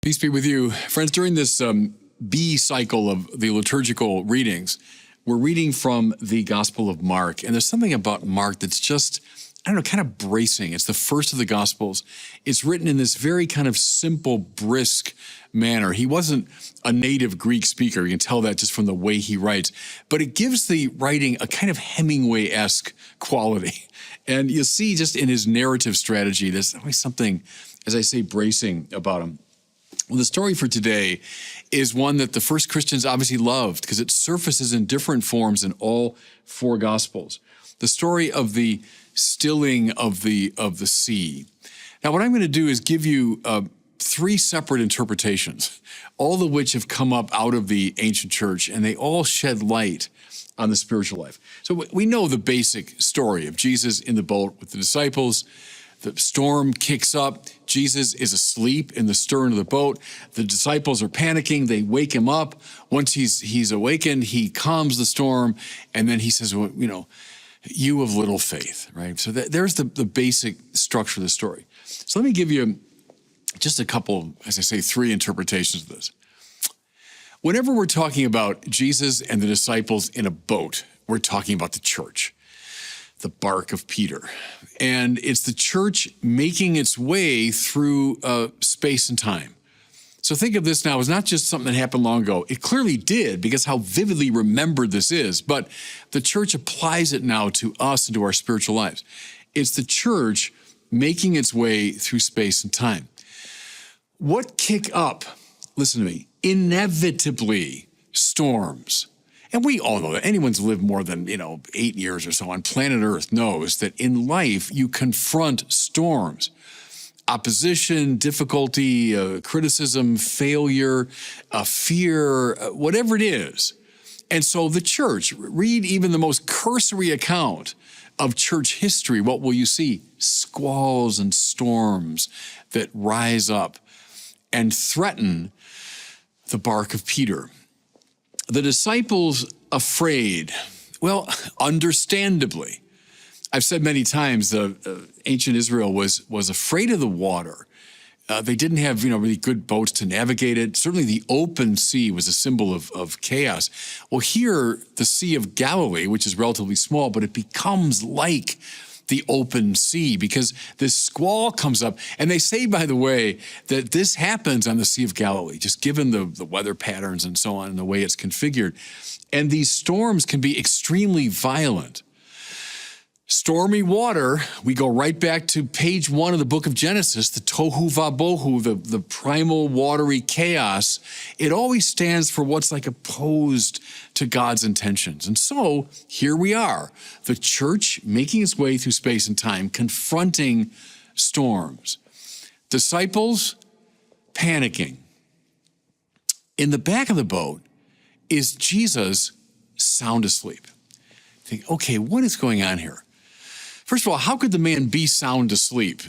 Peace be with you. Friends, during this B cycle of the liturgical readings, we're reading from the Gospel of Mark. And there's something about Mark that's just, I don't know, kind of bracing. It's the first of the Gospels. It's written in this very kind of simple, brisk manner. He wasn't a native Greek speaker. You can tell that just from the way he writes. But it gives the writing a kind of Hemingway-esque quality. And you see just in his narrative strategy, there's always something, as I say, bracing about him. Well, the story for today is one that the first Christians obviously loved because it surfaces in different forms in all four Gospels. The story of the stilling of the sea. Now, what I'm going to do is give you three separate interpretations, all of which have come up out of the ancient church, and they all shed light on the spiritual life. So we know the basic story of Jesus in the boat with the disciples. The storm kicks up. Jesus is asleep in the stern of the boat. The disciples are panicking. They wake him up. Once he's awakened, he calms the storm, and then he says, well, you of little faith, right? So there's the basic structure of the story. So let me give you just a couple, as I say, three interpretations of this. Whenever we're talking about Jesus and the disciples in a boat, we're talking about the church, the bark of Peter. And it's the church making its way through space and time. So think of this now as not just something that happened long ago. It clearly did, because how vividly remembered this is, but the church applies it now to us and to our spiritual lives. It's the church making its way through space and time. What kick up, listen to me, inevitably storms. And we all know that anyone's lived more than, 8 years or so on planet Earth knows that in life you confront storms. Opposition, difficulty, criticism, failure, fear, whatever it is. And so the church, read even the most cursory account of church history. What will you see? Squalls and storms that rise up and threaten the bark of Peter. The disciples afraid, well, understandably. I've said many times ancient Israel was afraid of the water. They didn't have really good boats to navigate it. Certainly the open sea was a symbol of chaos. Well, here, the Sea of Galilee, which is relatively small, but it becomes like the open sea because this squall comes up. And they say, by the way, that this happens on the Sea of Galilee, just given the weather patterns and so on and the way it's configured. And these storms can be extremely violent. Stormy water, we go right back to page 1 of the book of Genesis, the tohu vabohu, the primal watery chaos. It always stands for what's like opposed to God's intentions. And so here we are, the church making its way through space and time, confronting storms. Disciples panicking. In the back of the boat is Jesus sound asleep. Think, okay, what is going on here? First of all, how could the man be sound asleep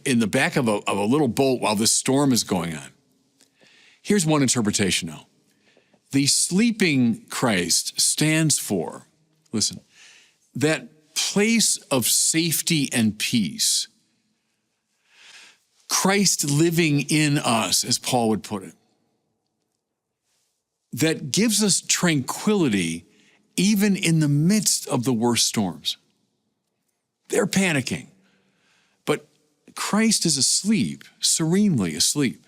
in the back of a little boat while this storm is going on? Here's one interpretation now. The sleeping Christ stands for, listen, that place of safety and peace. Christ living in us, as Paul would put it, that gives us tranquility even in the midst of the worst storms. They're panicking, but Christ is asleep, serenely asleep.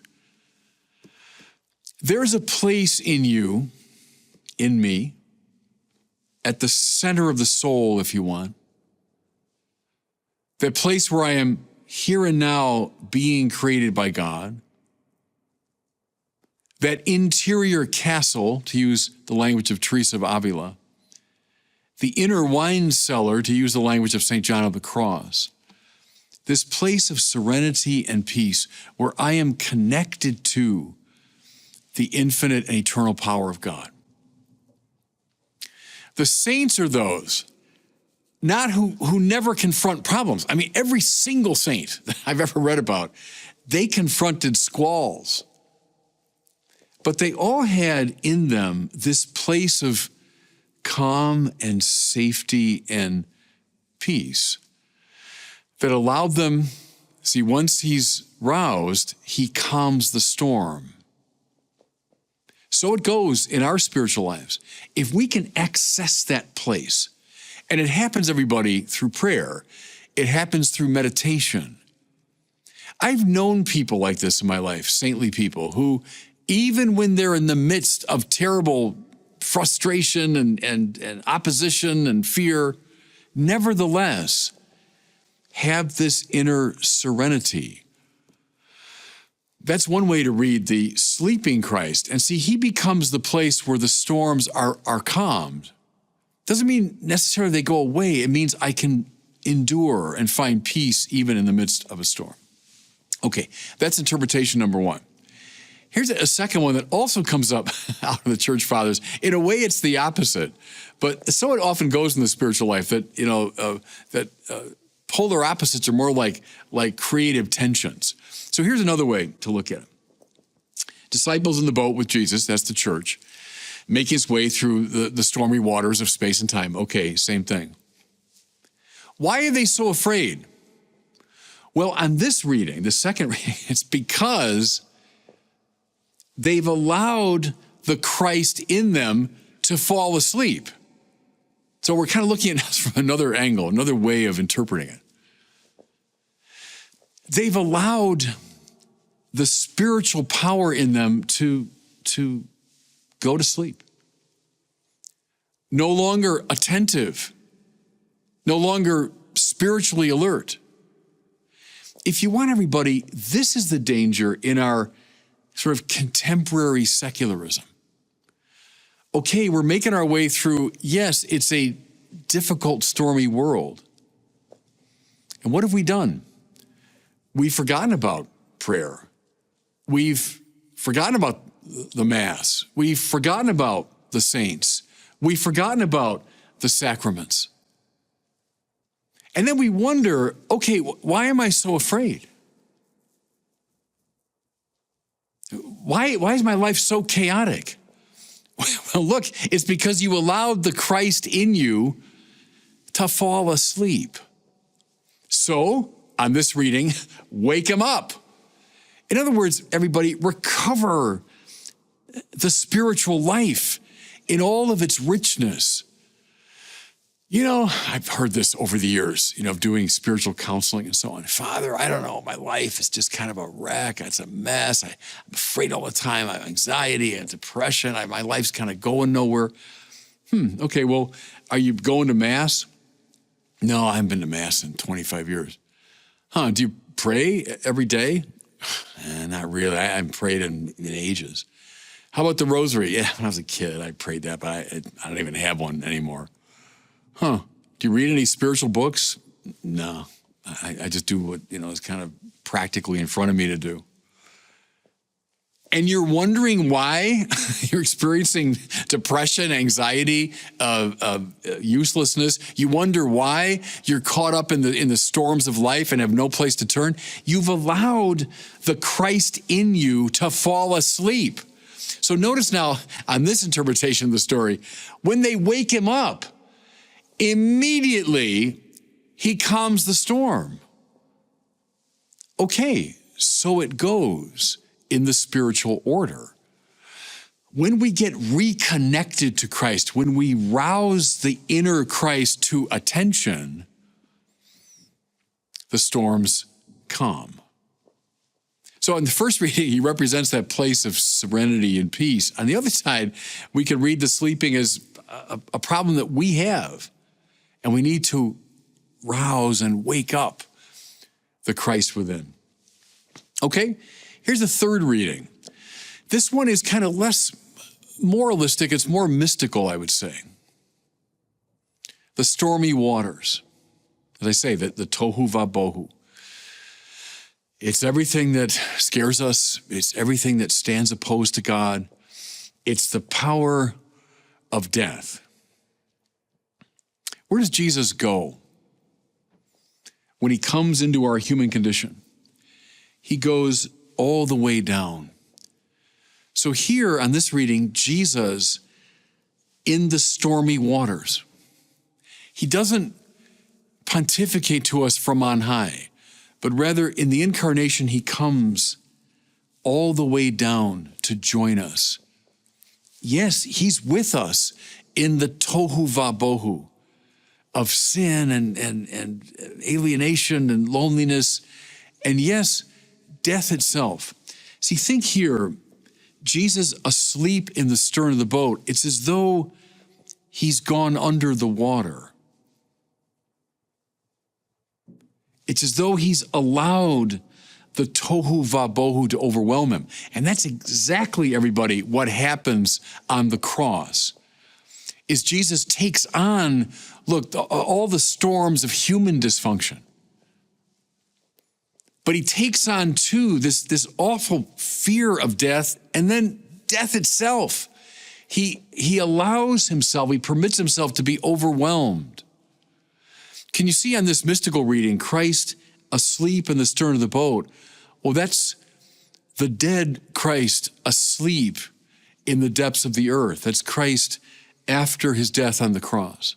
There's a place in you, in me, at the center of the soul, if you want, that place where I am here and now being created by God, that interior castle, to use the language of Teresa of Avila, the inner wine cellar, to use the language of St. John of the Cross, this place of serenity and peace where I am connected to the infinite and eternal power of God. The saints are those, not who never confront problems. I mean, every single saint that I've ever read about, they confronted squalls. But they all had in them this place of calm and safety and peace that allowed them, see, once he's roused, he calms the storm. So it goes in our spiritual lives. If we can access that place, and it happens, everybody, through prayer, it happens through meditation. I've known people like this in my life, saintly people, who even when they're in the midst of terrible frustration and opposition and fear, nevertheless have this inner serenity. That's one way to read the sleeping Christ. And see, he becomes the place where the storms are calmed. Doesn't mean necessarily they go away. It means I can endure and find peace even in the midst of a storm. Okay, that's interpretation number one. Here's a second one that also comes up out of the church fathers. In a way, it's the opposite, but so it often goes in the spiritual life that polar opposites are more like creative tensions. So here's another way to look at it. Disciples in the boat with Jesus, that's the church, making its way through the stormy waters of space and time. Okay, same thing. Why are they so afraid? Well, on this reading, the second reading, it's because they've allowed the Christ in them to fall asleep. So we're kind of looking at this from another angle, another way of interpreting it. They've allowed the spiritual power in them to go to sleep. No longer attentive, no longer spiritually alert. If you want, everybody, this is the danger in our sort of contemporary secularism. Okay, we're making our way through, yes, it's a difficult, stormy world. And what have we done? We've forgotten about prayer. We've forgotten about the Mass. We've forgotten about the saints. We've forgotten about the sacraments. And then we wonder, okay, why am I so afraid? Why is my life so chaotic? Well, look, it's because you allowed the Christ in you to fall asleep. So, on this reading, wake him up. In other words, everybody, recover the spiritual life in all of its richness. You know, I've heard this over the years, of doing spiritual counseling and so on. Father, I don't know, my life is just kind of a wreck. It's a mess. I'm afraid all the time. I have anxiety and depression. My life's kind of going nowhere. Okay, well, are you going to Mass? No, I haven't been to Mass in 25 years. Do you pray every day? Not really. I haven't prayed in ages. How about the rosary? Yeah, when I was a kid, I prayed that, but I don't even have one anymore. Do you read any spiritual books? No. I just do what, is kind of practically in front of me to do. And you're wondering why you're experiencing depression, anxiety, uselessness. You wonder why you're caught up in the storms of life and have no place to turn. You've allowed the Christ in you to fall asleep. So notice now on this interpretation of the story, when they wake him up, immediately he calms the storm. Okay, so it goes in the spiritual order. When we get reconnected to Christ, when we rouse the inner Christ to attention, the storms calm. So in the first reading, he represents that place of serenity and peace. On the other side, we can read the sleeping as a problem that we have, and we need to rouse and wake up the Christ within. Okay? Here's the third reading. This one is kind of less moralistic. It's more mystical, I would say. The stormy waters. As I say, the tohu vabohu. It's everything that scares us. It's everything that stands opposed to God. It's the power of death. Where does Jesus go when he comes into our human condition? He goes all the way down. So here on this reading, Jesus in the stormy waters. He doesn't pontificate to us from on high, but rather in the incarnation, he comes all the way down to join us. Yes, he's with us in the tohu vabohu of sin and alienation and loneliness, and yes, death itself. See, think here, Jesus asleep in the stern of the boat. It's as though he's gone under the water. It's as though he's allowed the tohu vabohu to overwhelm him. And that's exactly, everybody, what happens on the cross. Is Jesus takes on, look, all the storms of human dysfunction. But he takes on, too, this awful fear of death, and then death itself. He allows himself, he permits himself to be overwhelmed. Can you see on this mystical reading, Christ asleep in the stern of the boat? Well, that's the dead Christ asleep in the depths of the earth. That's Christ after his death on the cross.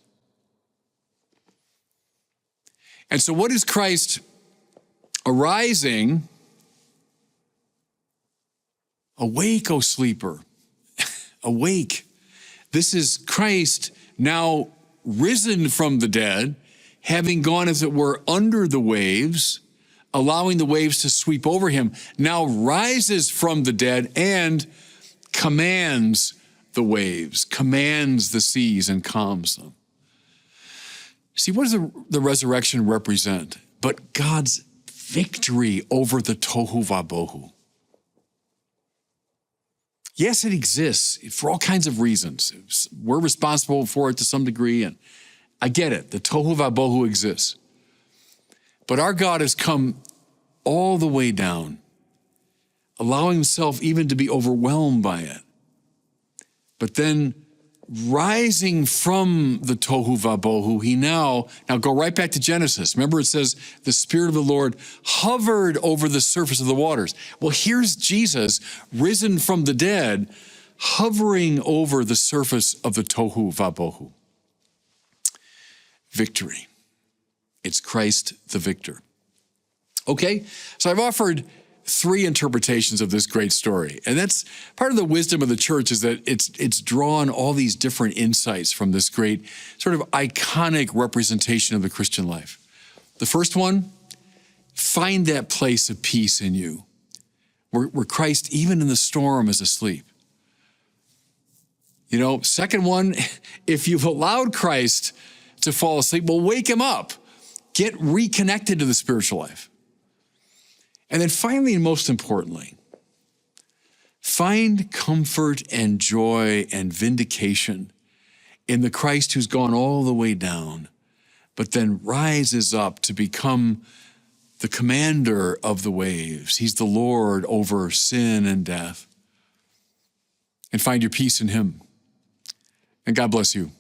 And so what is Christ arising? Awake, O sleeper, awake. This is Christ now risen from the dead, having gone, as it were, under the waves, allowing the waves to sweep over him, now rises from the dead and commands the waves, commands the seas and calms them. See, what does the resurrection represent? But God's victory over the tohu vabohu. Yes, it exists for all kinds of reasons. We're responsible for it to some degree, and I get it. The tohu vabohu exists. But our God has come all the way down, allowing himself even to be overwhelmed by it. But then rising from the tohu vabohu, he now go right back to Genesis. Remember, it says the Spirit of the Lord hovered over the surface of the waters. Well, here's Jesus risen from the dead, hovering over the surface of the tohu vabohu. Victory. It's Christ the victor. Okay, so I've offered three interpretations of this great story. And that's part of the wisdom of the church, is that it's drawn all these different insights from this great sort of iconic representation of the Christian life. The first one, find that place of peace in you, where Christ, even in the storm, is asleep. You know, second one, if you've allowed Christ to fall asleep, well, wake him up. Get reconnected to the spiritual life. And then finally, and most importantly, find comfort and joy and vindication in the Christ who's gone all the way down, but then rises up to become the commander of the waves. He's the Lord over sin and death. And find your peace in him. And God bless you.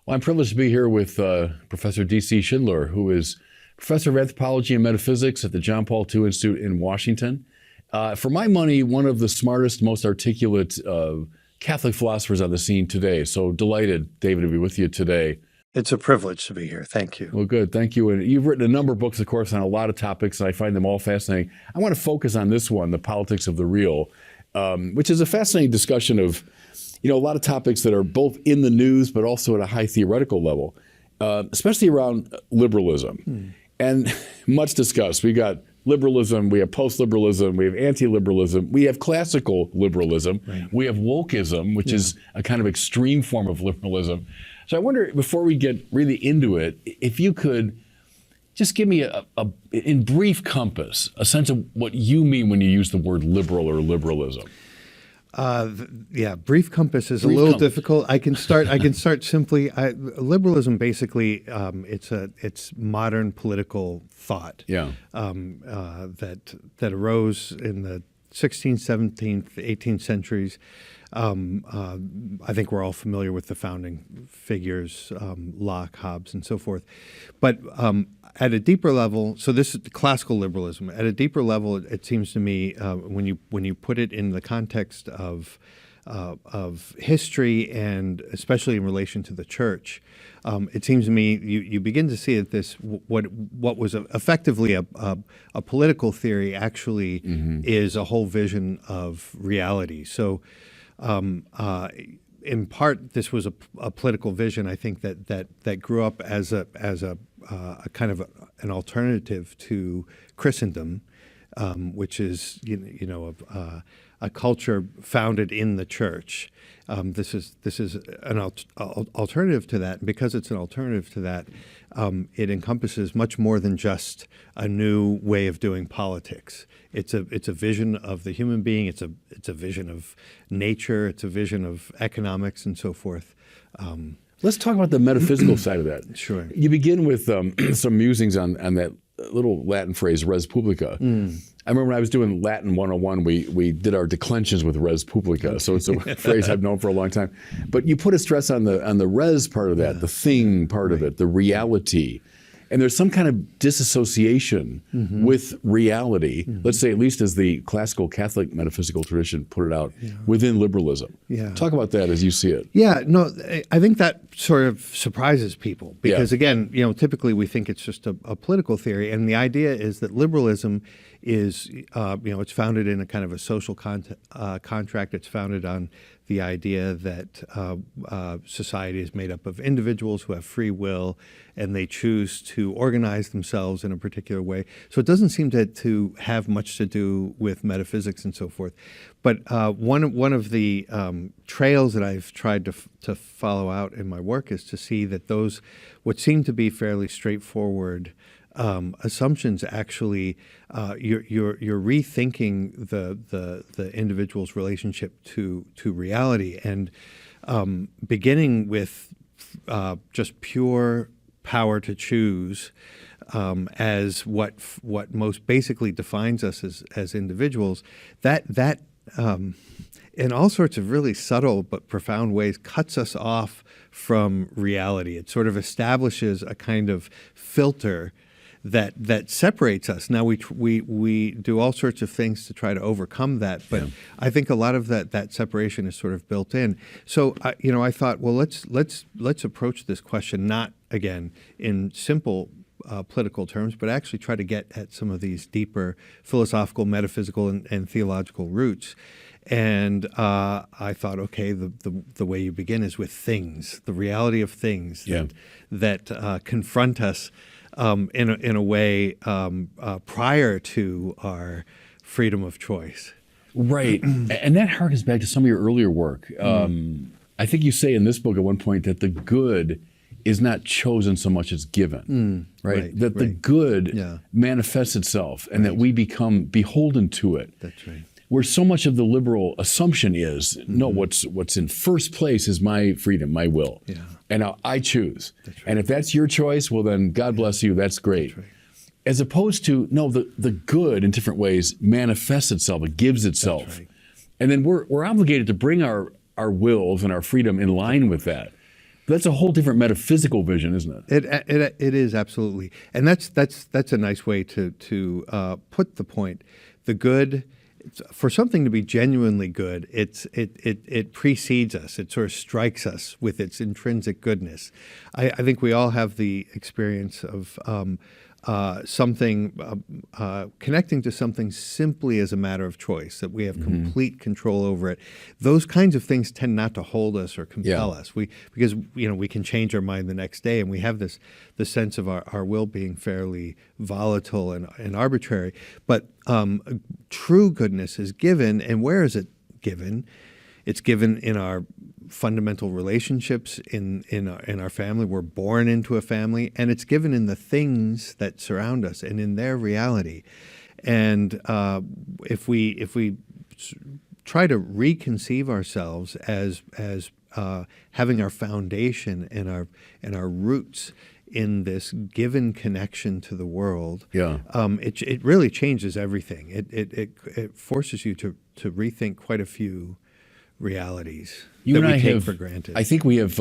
Well, I'm privileged to be here with Professor D.C. Schindler, who is Professor of Anthropology and Metaphysics at the John Paul II Institute in Washington. For my money, one of the smartest, most articulate Catholic philosophers on the scene today. So delighted, David, to be with you today. It's a privilege to be here. Thank you. Well, good. Thank you. And you've written a number of books, of course, on a lot of topics, and I find them all fascinating. I want to focus on this one, The Politics of the Real, which is a fascinating discussion of, you know, a lot of topics that are both in the news, but also at a high theoretical level, especially around liberalism. And much discussed. We got liberalism, we have post-liberalism, we have anti-liberalism, we have classical liberalism, right. We have wokeism, which is a kind of extreme form of liberalism. So I wonder, before we get really into it, if you could just give me in brief compass, a sense of what you mean when you use the word liberal or liberalism. Brief compass is a little difficult. I can start simply. Liberalism basically, it's modern political thought. Yeah. That arose in the 16th, 17th, 18th centuries. I think we're all familiar with the founding figures, Locke, Hobbes, and so forth. But at a deeper level, so this is classical liberalism. At a deeper level, it seems to me when you put it in the context of history and especially in relation to the church, it seems to me you begin to see that this what was effectively a political theory actually is a whole vision of reality. So. In part, this was a political vision. I think that grew up as a kind of an alternative to Christendom, which is a culture founded in the church. This is an alternative to that, and because it's an alternative to that, it encompasses much more than just a new way of doing politics. It's a vision of the human being. It's a vision of nature. It's a vision of economics and so forth. Let's talk about the metaphysical side of that. Sure. You begin with some musings on that little Latin phrase, res publica. I remember when I was doing Latin 101, we did our declensions with res publica. So it's a phrase I've known for a long time. But you put a stress on the res part of that, the thing part of it, the reality. And there's some kind of disassociation with reality, let's say at least as the classical Catholic metaphysical tradition put it out, within liberalism. Yeah. Talk about that as you see it. Yeah, no, I think that sort of surprises people because, again, typically we think it's just a political theory, and the idea is that liberalism is, it's founded in a kind of a social contract. It's founded on the idea that society is made up of individuals who have free will and they choose to organize themselves in a particular way. So it doesn't seem to have much to do with metaphysics and so forth. But one of the trails that I've tried to follow out in my work is to see that those what seem to be fairly straightforward assumptions actually you're rethinking the individual's relationship to reality, and beginning with just pure power to choose as what most basically defines us as individuals. That in all sorts of really subtle but profound ways cuts us off from reality. It sort of establishes a kind of filter that separates us. Now we do all sorts of things to try to overcome that, but I think a lot of that separation is sort of built in. So I thought, well, let's approach this question not again in simple political terms, but actually try to get at some of these deeper philosophical, metaphysical, and theological roots. And I thought, okay, the way you begin is with things, the reality of things that confront us in a way prior to our freedom of choice. Right. And that harkens back to some of your earlier work. I think you say in this book at one point that the good is not chosen so much as given, right? That the good manifests itself and that we become beholden to it. That's right. Where so much of the liberal assumption is, no, what's in first place is my freedom, my will. Yeah. And I choose. That's right. And if that's your choice, well then, God bless you, that's great. That's right. As opposed to, no, the good in different ways manifests itself, it gives itself. That's right. And then we're obligated to bring our wills and our freedom in line with that. But that's a whole different metaphysical vision, isn't it? It is, absolutely. And that's a nice way to put the point. The good, for something to be genuinely good, it precedes us. It sort of strikes us with its intrinsic goodness. I think we all have the experience of something connecting to something simply as a matter of choice, that we have complete control over it. Those kinds of things tend not to hold us or compel us. Because we can change our mind the next day, and we have the sense of our will being fairly volatile and arbitrary. But true goodness is given, and where is it given? It's given in our fundamental relationships in our family. We're born into a family, and it's given in the things that surround us and in their reality. And if we try to reconceive ourselves as having our foundation and our roots in this given connection to the world, it really changes everything. It forces you to rethink quite a few realities You that and we I take have, for granted. I think we have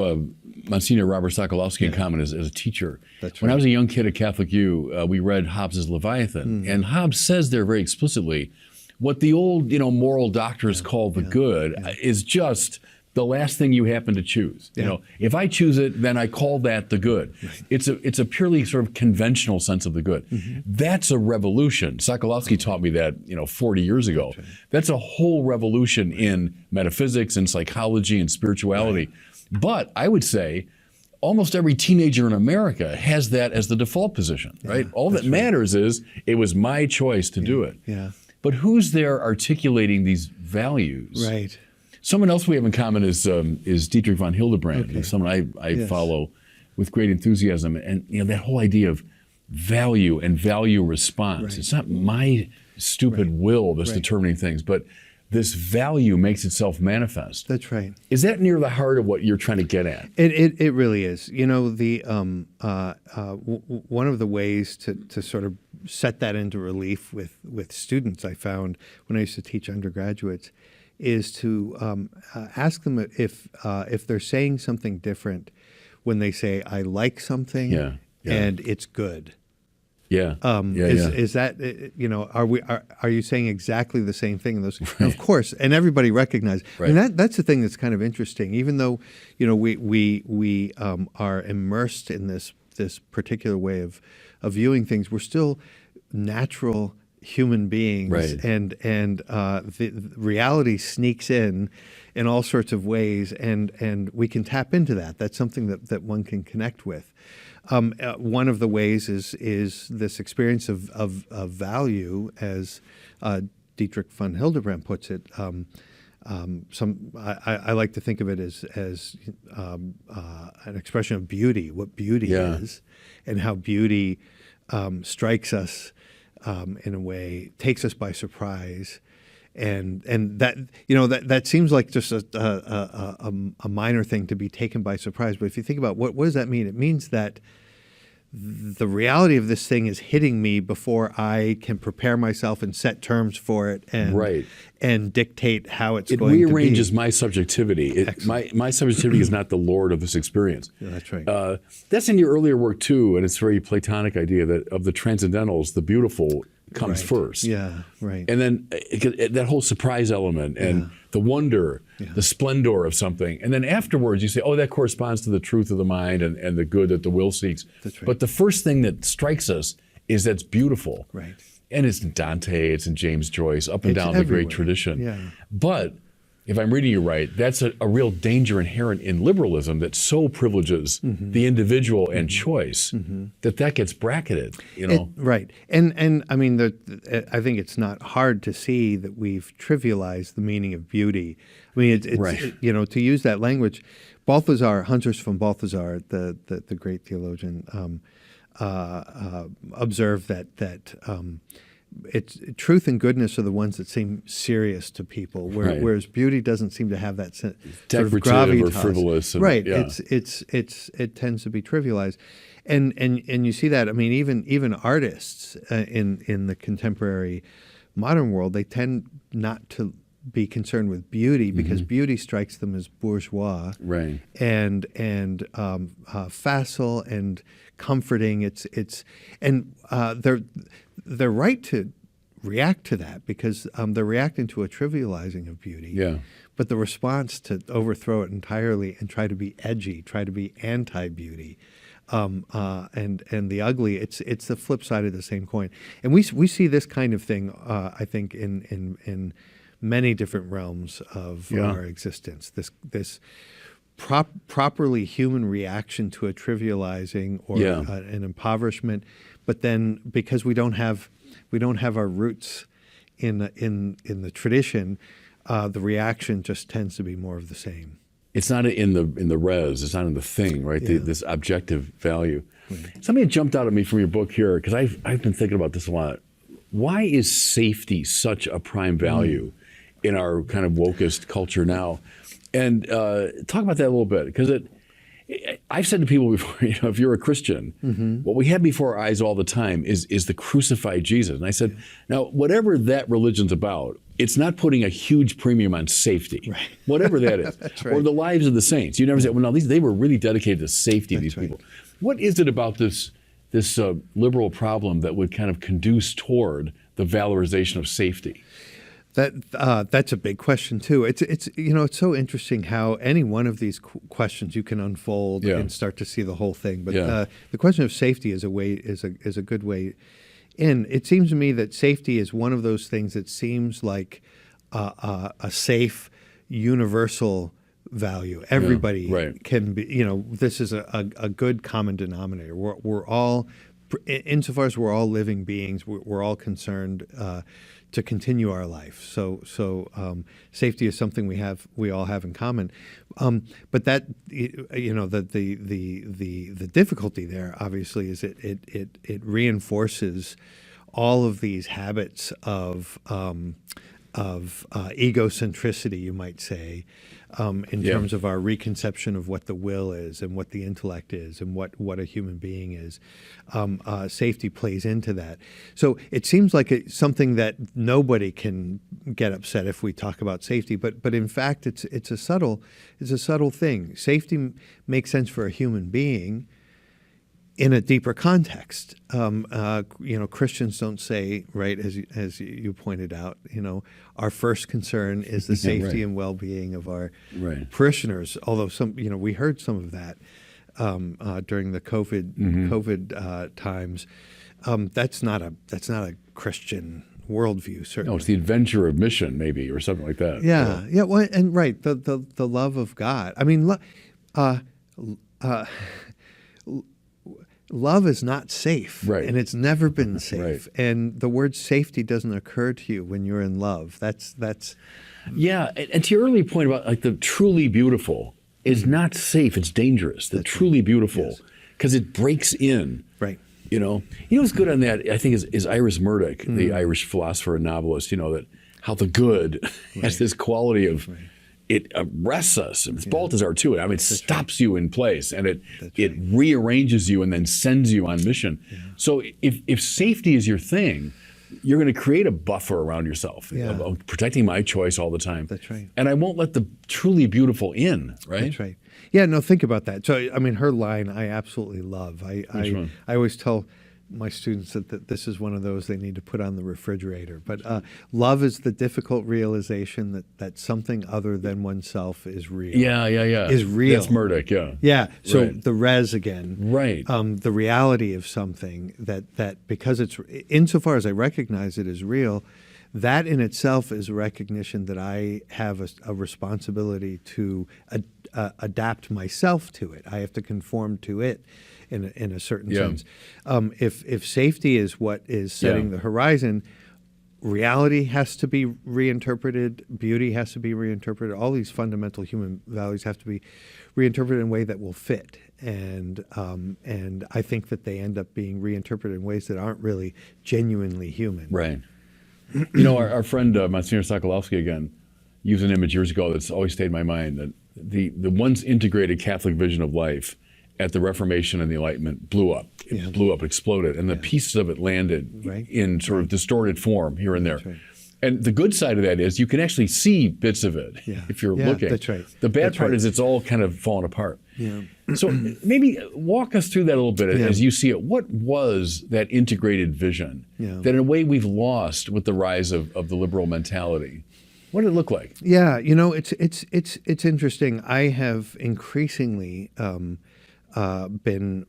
Monsignor Robert Sokolowski in common as a teacher. That's When I right. was a young kid at Catholic U, we read Hobbes's Leviathan, and Hobbes says there very explicitly, what the old, moral doctors call the good is just the last thing you happen to choose. If I choose it, then I call that the good. Right. It's a purely sort of conventional sense of the good. That's a revolution. Sokolowski taught me that 40 years ago. That's a whole revolution in metaphysics and psychology and spirituality. But I would say almost every teenager in America has that as the default position, right? All that matters is it was my choice to do it. Yeah. But who's there articulating these values? Right. Someone else we have in common is Dietrich von Hildebrand, who's someone I follow with great enthusiasm. And that whole idea of value and value response. Right. It's not my stupid will that's determining things, but this value makes itself manifest. That's right. Is that near the heart of what you're trying to get at? It really is. The one of the ways to sort of set that into relief with students I found when I used to teach undergraduates is to ask them if they're saying something different when they say I like something and it's good. Is that are you saying exactly the same thing? Of course, and everybody recognizes. Right. And that's the thing that's kind of interesting. Even though we are immersed in this particular way of viewing things, we're still natural human beings, right. and the reality sneaks in all sorts of ways, and we can tap into that. That's something that one can connect with. One of the ways is this experience of value, as Dietrich von Hildebrand puts it. I like to think of it as an expression of beauty, what beauty is, and how beauty strikes us in a way, takes us by surprise. And that seems like just a minor thing to be taken by surprise. But if you think about what does that mean? It means that the reality of this thing is hitting me before I can prepare myself and set terms for it and dictate how it's going to be. It rearranges my subjectivity. My subjectivity is not the lord of this experience. Yeah, that's right. That's in your earlier work too, and it's a very Platonic idea that of the transcendentals, the beautiful comes first. Yeah, right. And then that whole surprise element and the wonder, the splendor of something. And then afterwards you say, oh, that corresponds to the truth of the mind and the good that the will seeks. That's right. But the first thing that strikes us is that's beautiful. Right. And it's in Dante, it's in James Joyce, up and It's down the everywhere. great tradition. Yeah. But if I'm reading you right, that's a real danger inherent in liberalism that so privileges the individual and choice that gets bracketed. Right, and I mean, I think it's not hard to see that we've trivialized the meaning of beauty. I mean, it's Right. to use that language, Hunters von Balthasar, the great theologian, observed that. It's truth and goodness are the ones that seem serious to people, whereas beauty doesn't seem to have that sort of gravitas. Or frivolous. Right. It tends to be trivialized, and you see that. I mean, even artists in the contemporary modern world, they tend not to be concerned with beauty because beauty strikes them as bourgeois, Right. and facile and comforting. They're right to react to that because they're reacting to a trivializing of beauty. Yeah. But the response to overthrow it entirely and try to be edgy, try to be anti-beauty, and the ugly, it's the flip side of the same coin. And we see this kind of thing, I think, in many different realms of our existence. This properly human reaction to a trivializing or an impoverishment, but then because we don't have our roots in the tradition, the reaction just tends to be more of the same. It's not in the res. It's not in the thing, right? Yeah. This objective value. Something that jumped out at me from your book here, because I've been thinking about this a lot. Why is safety such a prime value in our kind of wokest culture now? And talk about that a little bit, because I've said to people before, if you're a Christian, what we have before our eyes all the time is the crucified Jesus. And I said, now, whatever that religion's about, it's not putting a huge premium on safety, whatever that is, or the lives of the saints. You never say, well, no, they were really dedicated to safety, these people. What is it about this liberal problem that would kind of conduce toward the valorization of safety? That's a big question too. It's so interesting how any one of these questions you can unfold and start to see the whole thing. But the question of safety is a good way in. It seems to me that safety is one of those things that seems like a safe, universal value. Everybody can be. This is a good common denominator. We're all, insofar as we're all living beings, we're all concerned to continue our life. So safety is something we all have in common. But that the difficulty there obviously is it reinforces all of these habits of egocentricity, you might say, in terms of our reconception of what the will is and what the intellect is and what a human being is. Safety plays into that. So it seems like it's something that nobody can get upset if we talk about safety, but in fact it's a subtle thing. Safety makes sense for a human being in a deeper context. Christians don't say, right, as you pointed out, our first concern is the safety and well-being of our parishioners. Although we heard some of that during the COVID times. That's not a Christian worldview, certainly. No, it's the adventure of mission, maybe, or something like that. Yeah. Well, and the love of God. I mean, love is not safe, and it's never been safe. And the word safety doesn't occur to you when you're in love. That's. Yeah, and to your earlier point about like the truly beautiful is not safe; it's dangerous. The truly beautiful, because it breaks in. Right. What's good on that, I think, is Iris Murdoch, the Irish philosopher and novelist. That how the good has this quality of. It arrests us. It's Balthazar too. I mean, it stops you in place, and it rearranges you and then sends you on mission. Yeah. So if safety is your thing, you're going to create a buffer around yourself of protecting my choice all the time. That's right. And I won't let the truly beautiful in. Right. That's right. Yeah. No. Think about that. So I mean, her line I absolutely love. I always tell my students that this is one of those they need to put on the refrigerator. But love is the difficult realization that something other than oneself is real. Yeah. Is real. That's Murdoch, Yeah. So the res again. Right. The reality of something that because it's, insofar as I recognize it as real, that in itself is a recognition that I have a responsibility to adapt myself to it. I have to conform to it. In a certain sense, if safety is what is setting the horizon, reality has to be reinterpreted, beauty has to be reinterpreted. All these fundamental human values have to be reinterpreted in a way that will fit. And I think that they end up being reinterpreted in ways that aren't really genuinely human. Right. Our friend Monsignor Sokolowski again used an image years ago that's always stayed in my mind, that the once integrated Catholic vision of life at the Reformation and the Enlightenment blew up. It blew up, exploded, and the pieces of it landed in sort of distorted form here and there. Right. And the good side of that is you can actually see bits of it if you're looking. That's right. The bad part is it's all kind of fallen apart. Yeah. So maybe walk us through that a little bit as you see it. What was that integrated vision that in a way we've lost with the rise of the liberal mentality? What did it look like? Yeah, it's interesting. I have increasingly been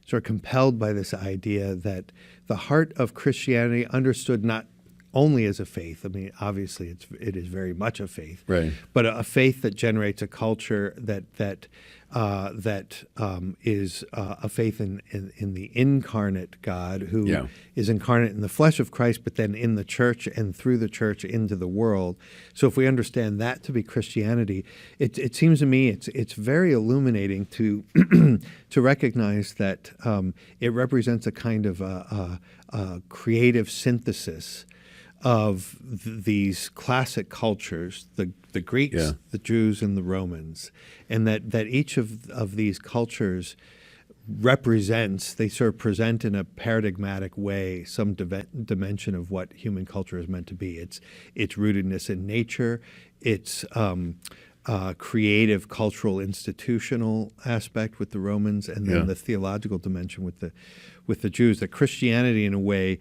sort of compelled by this idea that the heart of Christianity, understood not only as a faith, I mean, obviously it is very much a faith, but a faith that generates a culture that is a faith in the incarnate God who is incarnate in the flesh of Christ, but then in the church and through the church into the world. So if we understand that to be Christianity, it seems to me it's very illuminating to to recognize that it represents a kind of a creative synthesis of these classic cultures, the Greeks, the Jews, and the Romans, and that each of these cultures represents, they sort of present in a paradigmatic way some dimension of what human culture is meant to be. Its rootedness in nature, its creative, cultural, institutional aspect with the Romans, and then the theological dimension with the Jews. That Christianity, in a way,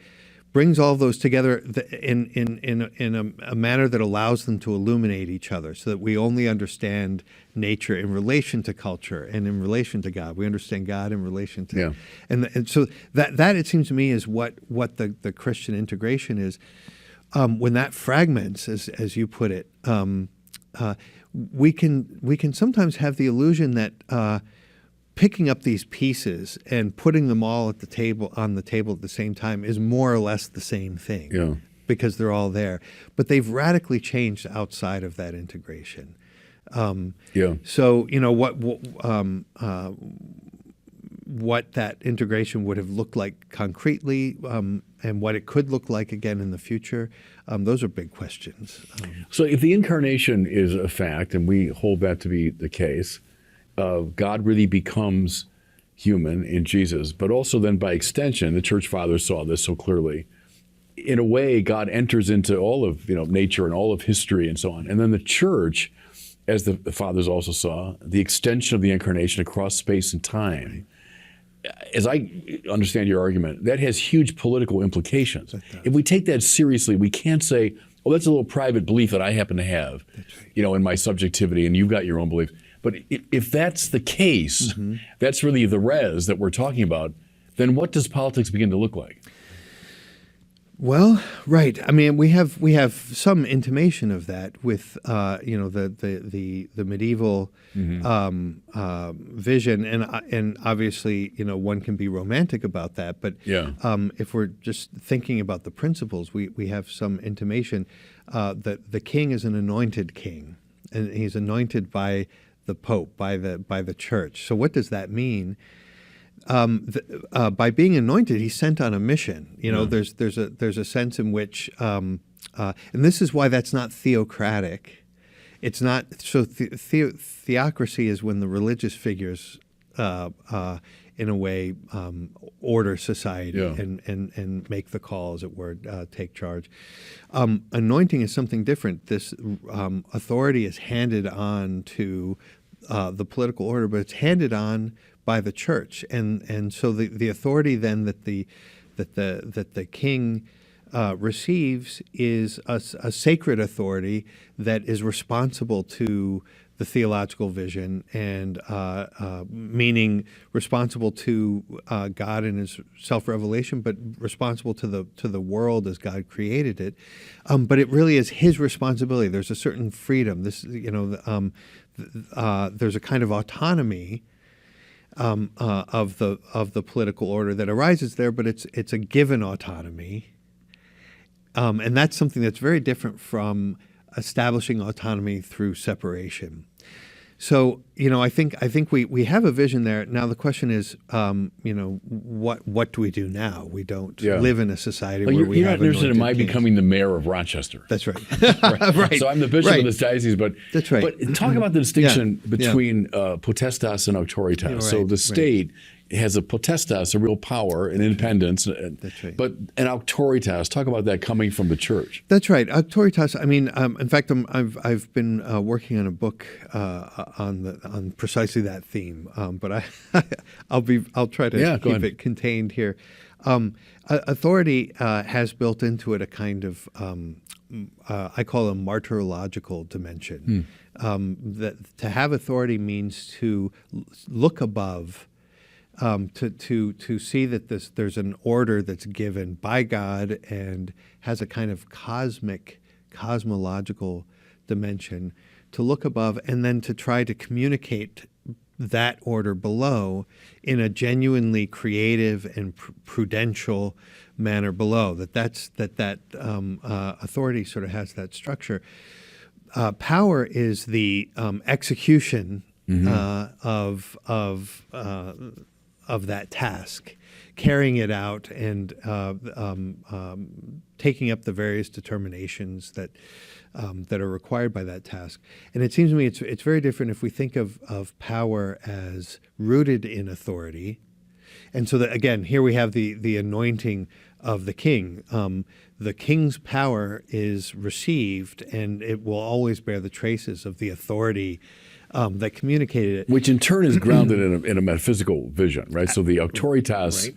brings all those together in a manner that allows them to illuminate each other, so that we only understand nature in relation to culture and in relation to God. We understand God in relation to, and so that it seems to me is what the Christian integration is. When that fragments, as you put it, we can sometimes have the illusion that picking up these pieces and putting them all on the table at the same time is more or less the same thing, because they're all there. But they've radically changed outside of that integration. So what that integration would have looked like concretely, and what it could look like again in the future, those are big questions. So if the incarnation is a fact, and we hold that to be the case, God really becomes human in Jesus, but also then by extension, the church fathers saw this so clearly. In a way, God enters into all of nature and all of history and so on. And then the church, as the fathers also saw, the extension of the incarnation across space and time. As I understand your argument, that has huge political implications. If we take that seriously, we can't say, "Oh, that's a little private belief that I happen to have, in my subjectivity, and you've got your own belief." But if that's the case, that's really the res that we're talking about, then what does politics begin to look like? Well, right. I mean, we have some intimation of that with the medieval vision, and obviously one can be romantic about that. But if we're just thinking about the principles, we have some intimation that the king is an anointed king, and he's anointed by the Pope, by the Church. So what does that mean? By being anointed, he's sent on a mission. There's a sense in which, and this is why that's not theocratic. It's not so. Theocracy is when the religious figures, in a way, order society and make the call, as it were, take charge. Anointing is something different. This authority is handed on to the political order, but it's handed on by the church, and so the authority then that the king receives is a sacred authority that is responsible to the theological vision, and meaning responsible to God and His self-revelation, but responsible to the world as God created it. But it really is His responsibility. There's a certain freedom. There's a kind of autonomy of the political order that arises there, but it's a given autonomy, and that's something that's very different from establishing autonomy through separation. So I think we have a vision there. Now the question is, what do we do now? We don't live in a society where we have. You're not interested in my kings. Becoming the mayor of Rochester. That's right. Right. So I'm the bishop of this diocese, but that's right. But talk about the distinction between potestas and auctoritas. So the state has a potestas, a real power and independence. That's right. But an auctoritas, talk about that coming from the church. That's right. Auctoritas. I mean, in fact, I've been working on a book on precisely that theme. But I'll try to keep it contained here. Authority has built into it a kind of I call a martyrological dimension. That to have authority means to look above. To see that there's an order that's given by God and has a kind of cosmological dimension, to look above and then to try to communicate that order below in a genuinely creative and prudential manner below. That authority sort of has that structure. Power is the execution of that task. carrying it out and taking up the various determinations that are required by that task. And it seems to me it's very different if we think of power as rooted in authority. And so that, again, here we have the anointing of the king. The king's power is received, and it will always bear the traces of the authority that communicated it. Which in turn is grounded in a metaphysical vision, right? So the auctoritas Right.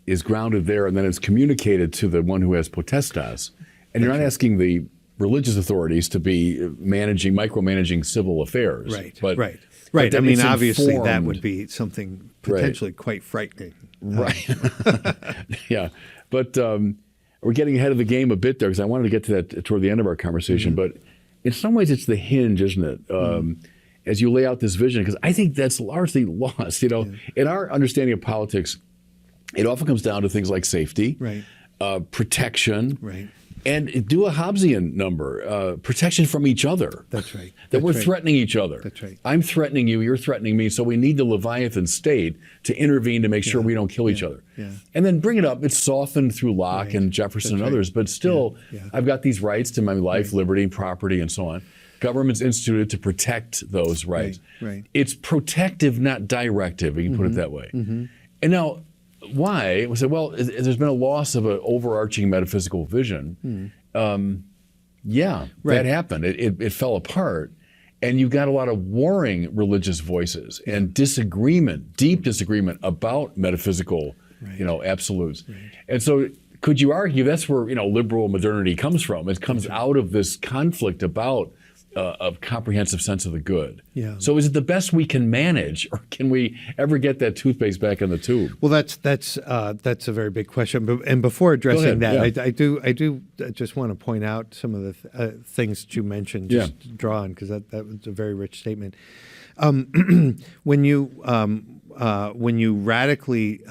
is grounded there, and then it's communicated to the one who has potestas. And you're not asking the religious authorities to be micromanaging civil affairs. Right, But, right. but Right. I then mean, it's obviously that informed. would be something potentially quite frightening. Right. Yeah. But we're getting ahead of the game a bit there because I wanted to get to that toward the end of our conversation. But in some ways, it's the hinge, isn't it? As you lay out this vision, because I think that's largely lost. In our understanding of politics, it often comes down to things like safety, Right. Protection, Right. and do a Hobbesian number, protection from each other. That's right. That That's we're right. threatening each other. That's right. I'm threatening you, you're threatening me, so we need the Leviathan state to intervene to make sure we don't kill each other. Yeah. And then bring it up. It's softened through Locke Right. and Jefferson That's and right. others, but still, Yeah. I've got these rights to my life, liberty, property, and so on. Government's instituted to protect those rights. Right. It's protective, not directive. We can put it that way. And now, why? We say, well, there's been a loss of an overarching metaphysical vision. Yeah, that happened. It fell apart. And you've got a lot of warring religious voices and disagreement, deep disagreement about metaphysical, absolutes. And so could you argue that's where, liberal modernity comes from? It comes out of this conflict about a comprehensive sense of the good. Yeah. So is it the best we can manage, or can we ever get that toothpaste back in the tube? Well, that's a very big question. And before addressing ahead, that, I do just want to point out some of the things that you mentioned, just to draw on, because that was a very rich statement. When you radically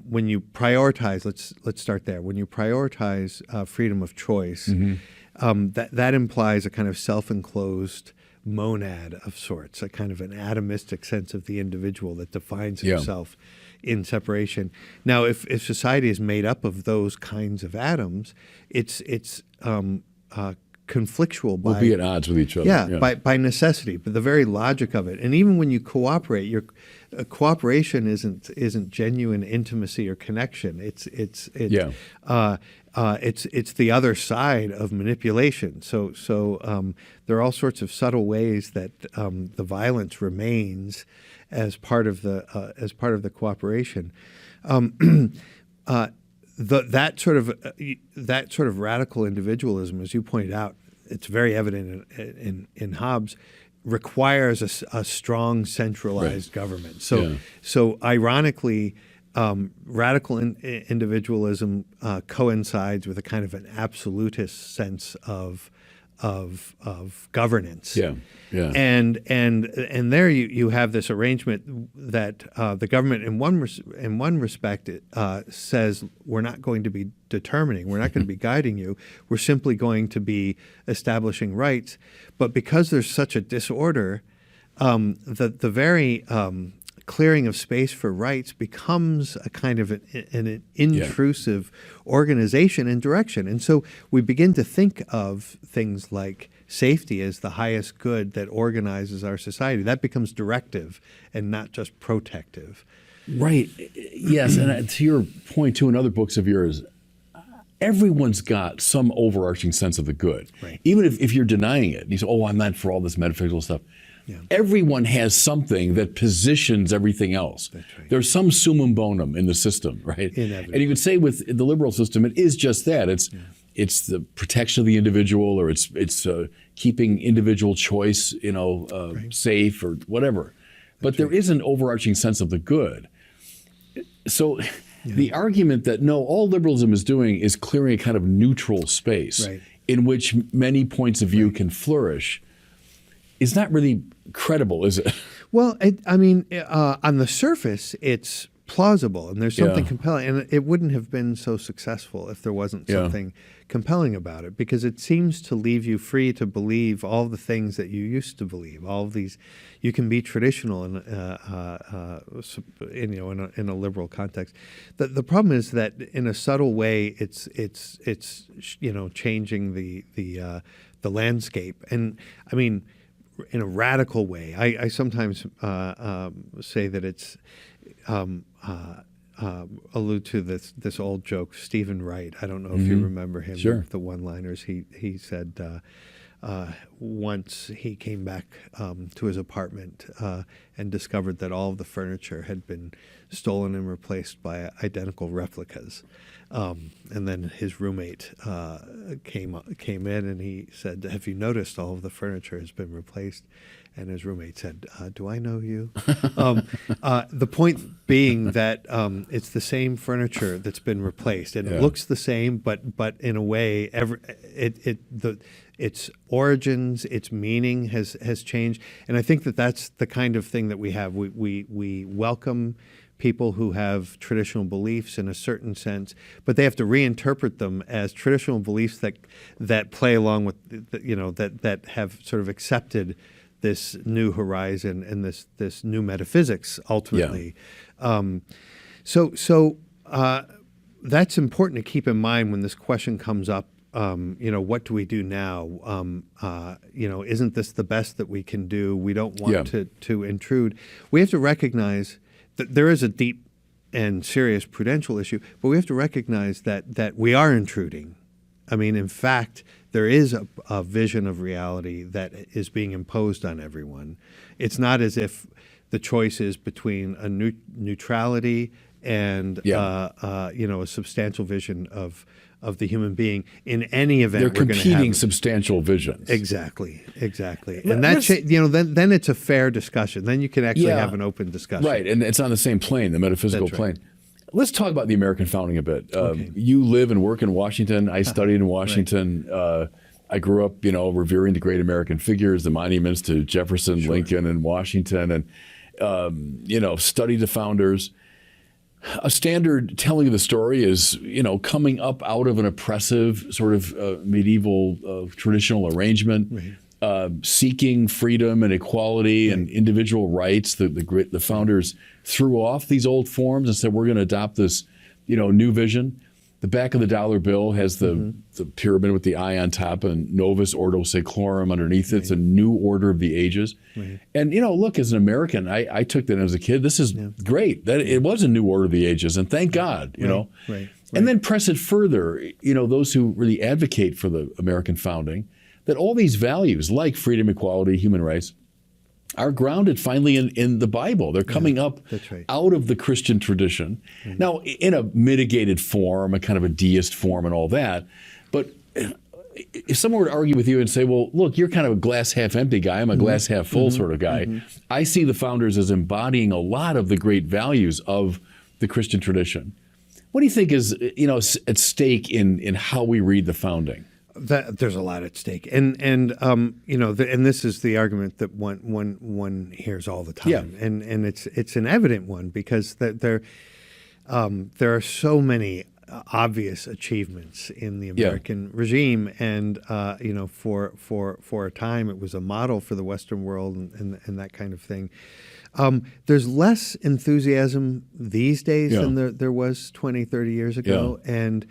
when you prioritize, let's start there. When you prioritize freedom of choice, that implies a kind of self-enclosed monad of sorts, a kind of an atomistic sense of the individual that defines himself in separation. Now, if society is made up of those kinds of atoms, it's conflictual by We'll be at odds with each other. by necessity, but the very logic of it. And even when you cooperate, your cooperation isn't genuine intimacy or connection. It's the other side of manipulation. So there are all sorts of subtle ways that the violence remains as part of the cooperation. That sort of radical individualism, as you pointed out, it's very evident in Hobbes, requires a strong centralized government. So ironically, radical individualism coincides with a kind of an absolutist sense of governance. And there you have this arrangement that the government in one respect says, we're not going to be determining, we're not going to be guiding you, we're simply going to be establishing rights. But because there's such a disorder, the very clearing of space for rights becomes a kind of an intrusive organization and direction. And so we begin to think of things like safety as the highest good that organizes our society. That becomes directive and not just protective. Right. Yes. And to your point, too, in other books of yours, everyone's got some overarching sense of the good. Right. Even if you're denying it. You say, oh, I'm not for all this metaphysical stuff. Yeah. Everyone has something that positions everything else. That's right. There's some summum bonum in the system, right? Inevitably. And you could say with the liberal system, it is just that. It's the protection of the individual, or it's keeping individual choice, safe or whatever. But there is an overarching sense of the good. So the argument that no, all liberalism is doing is clearing a kind of neutral space in which many points of view can flourish is not really credible, is it? Well, on the surface, it's plausible, and there's something Yeah. compelling, and it wouldn't have been so successful if there wasn't Yeah. something compelling about it, because it seems to leave you free to believe all the things that you used to believe. All of these, you can be traditional in in a liberal context. The problem is that in a subtle way, it's changing the landscape, and I mean, in a radical way. I sometimes say that it's allude to this old joke, Stephen Wright. I don't know if you remember him. Sure. The one-liners. He said once he came back to his apartment and discovered that all of the furniture had been stolen and replaced by identical replicas. And then his roommate came in and he said, "Have you noticed all of the furniture has been replaced?" And his roommate said, "Do I know you?" The point being that it's the same furniture that's been replaced, and it looks the same, but in a way, its origins, its meaning has changed, and I think that's the kind of thing that we have. We welcome people who have traditional beliefs in a certain sense, but they have to reinterpret them as traditional beliefs that play along with that have sort of accepted this new horizon and this new metaphysics ultimately. So that's important to keep in mind when this question comes up. What do we do now? Isn't this the best that we can do? We don't want to intrude. We have to recognize that there is a deep and serious prudential issue, but we have to recognize that we are intruding. I mean, in fact, there is a vision of reality that is being imposed on everyone. It's not as if the choice is between a neutrality and a substantial vision of the human being. In any event, They're we're going to competing have substantial visions. Exactly. And then it's a fair discussion. Then you can actually have an open discussion. Right, and it's on the same plane, the metaphysical That's right. plane. Let's talk about the American founding a bit. Okay. You live and work in Washington. I studied in Washington. I grew up, revering the great American figures, the monuments to Jefferson, Lincoln, and Washington, and studied the founders. A standard telling of the story is, coming up out of an oppressive sort of medieval traditional arrangement, seeking freedom and equality and individual rights. The founders threw off these old forms and said, we're going to adopt this, new vision. The back of the dollar bill has the pyramid with the eye on top and Novus Ordo Seclorum underneath it. It's a new order of the ages. And, look, as an American, I took that as a kid. This is great. That it was a new order of the ages, and thank God, And then press it further, those who really advocate for the American founding, that all these values like freedom, equality, human rights are grounded finally in the Bible. They're coming up out of the Christian tradition. Now, in a mitigated form, a kind of a deist form and all that. But if someone were to argue with you and say, well, look, you're kind of a glass half empty guy. I'm a glass half full sort of guy. I see the founders as embodying a lot of the great values of the Christian tradition. What do you think is, at stake in how we read the founding? There's a lot at stake, and this is the argument that one hears all the time, and it's an evident one, because there are so many obvious achievements in the American regime, and for a time it was a model for the Western world and that kind of thing. There's less enthusiasm these days than there was 20, 30 years ago, and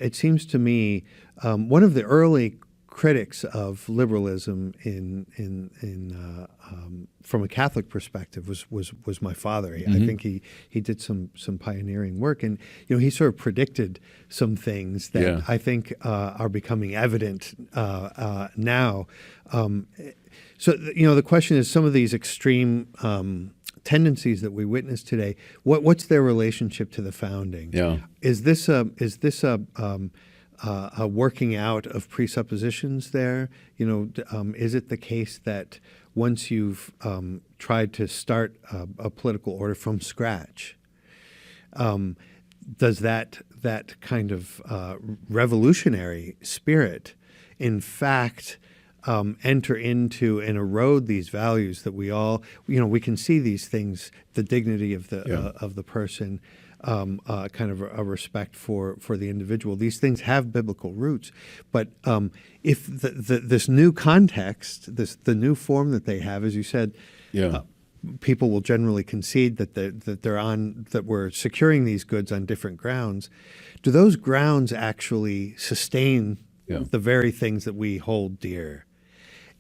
it seems to me one of the early critics of liberalism from a Catholic perspective was my father. I think he did some pioneering work, and he sort of predicted some things that I think are becoming evident now. So the question is, some of these extreme tendencies that we witness today, what's their relationship to the founding? Is this a working out of presuppositions there? Is it the case that once you've tried to start a political order from scratch, does that kind of revolutionary spirit, in fact, enter into and erode these values that we all, we can see these things, the dignity of the person, kind of a respect for the individual. These things have biblical roots, but if this new context, the new form that they have, as you said, people will generally concede that we're securing these goods on different grounds. Do those grounds actually sustain the very things that we hold dear?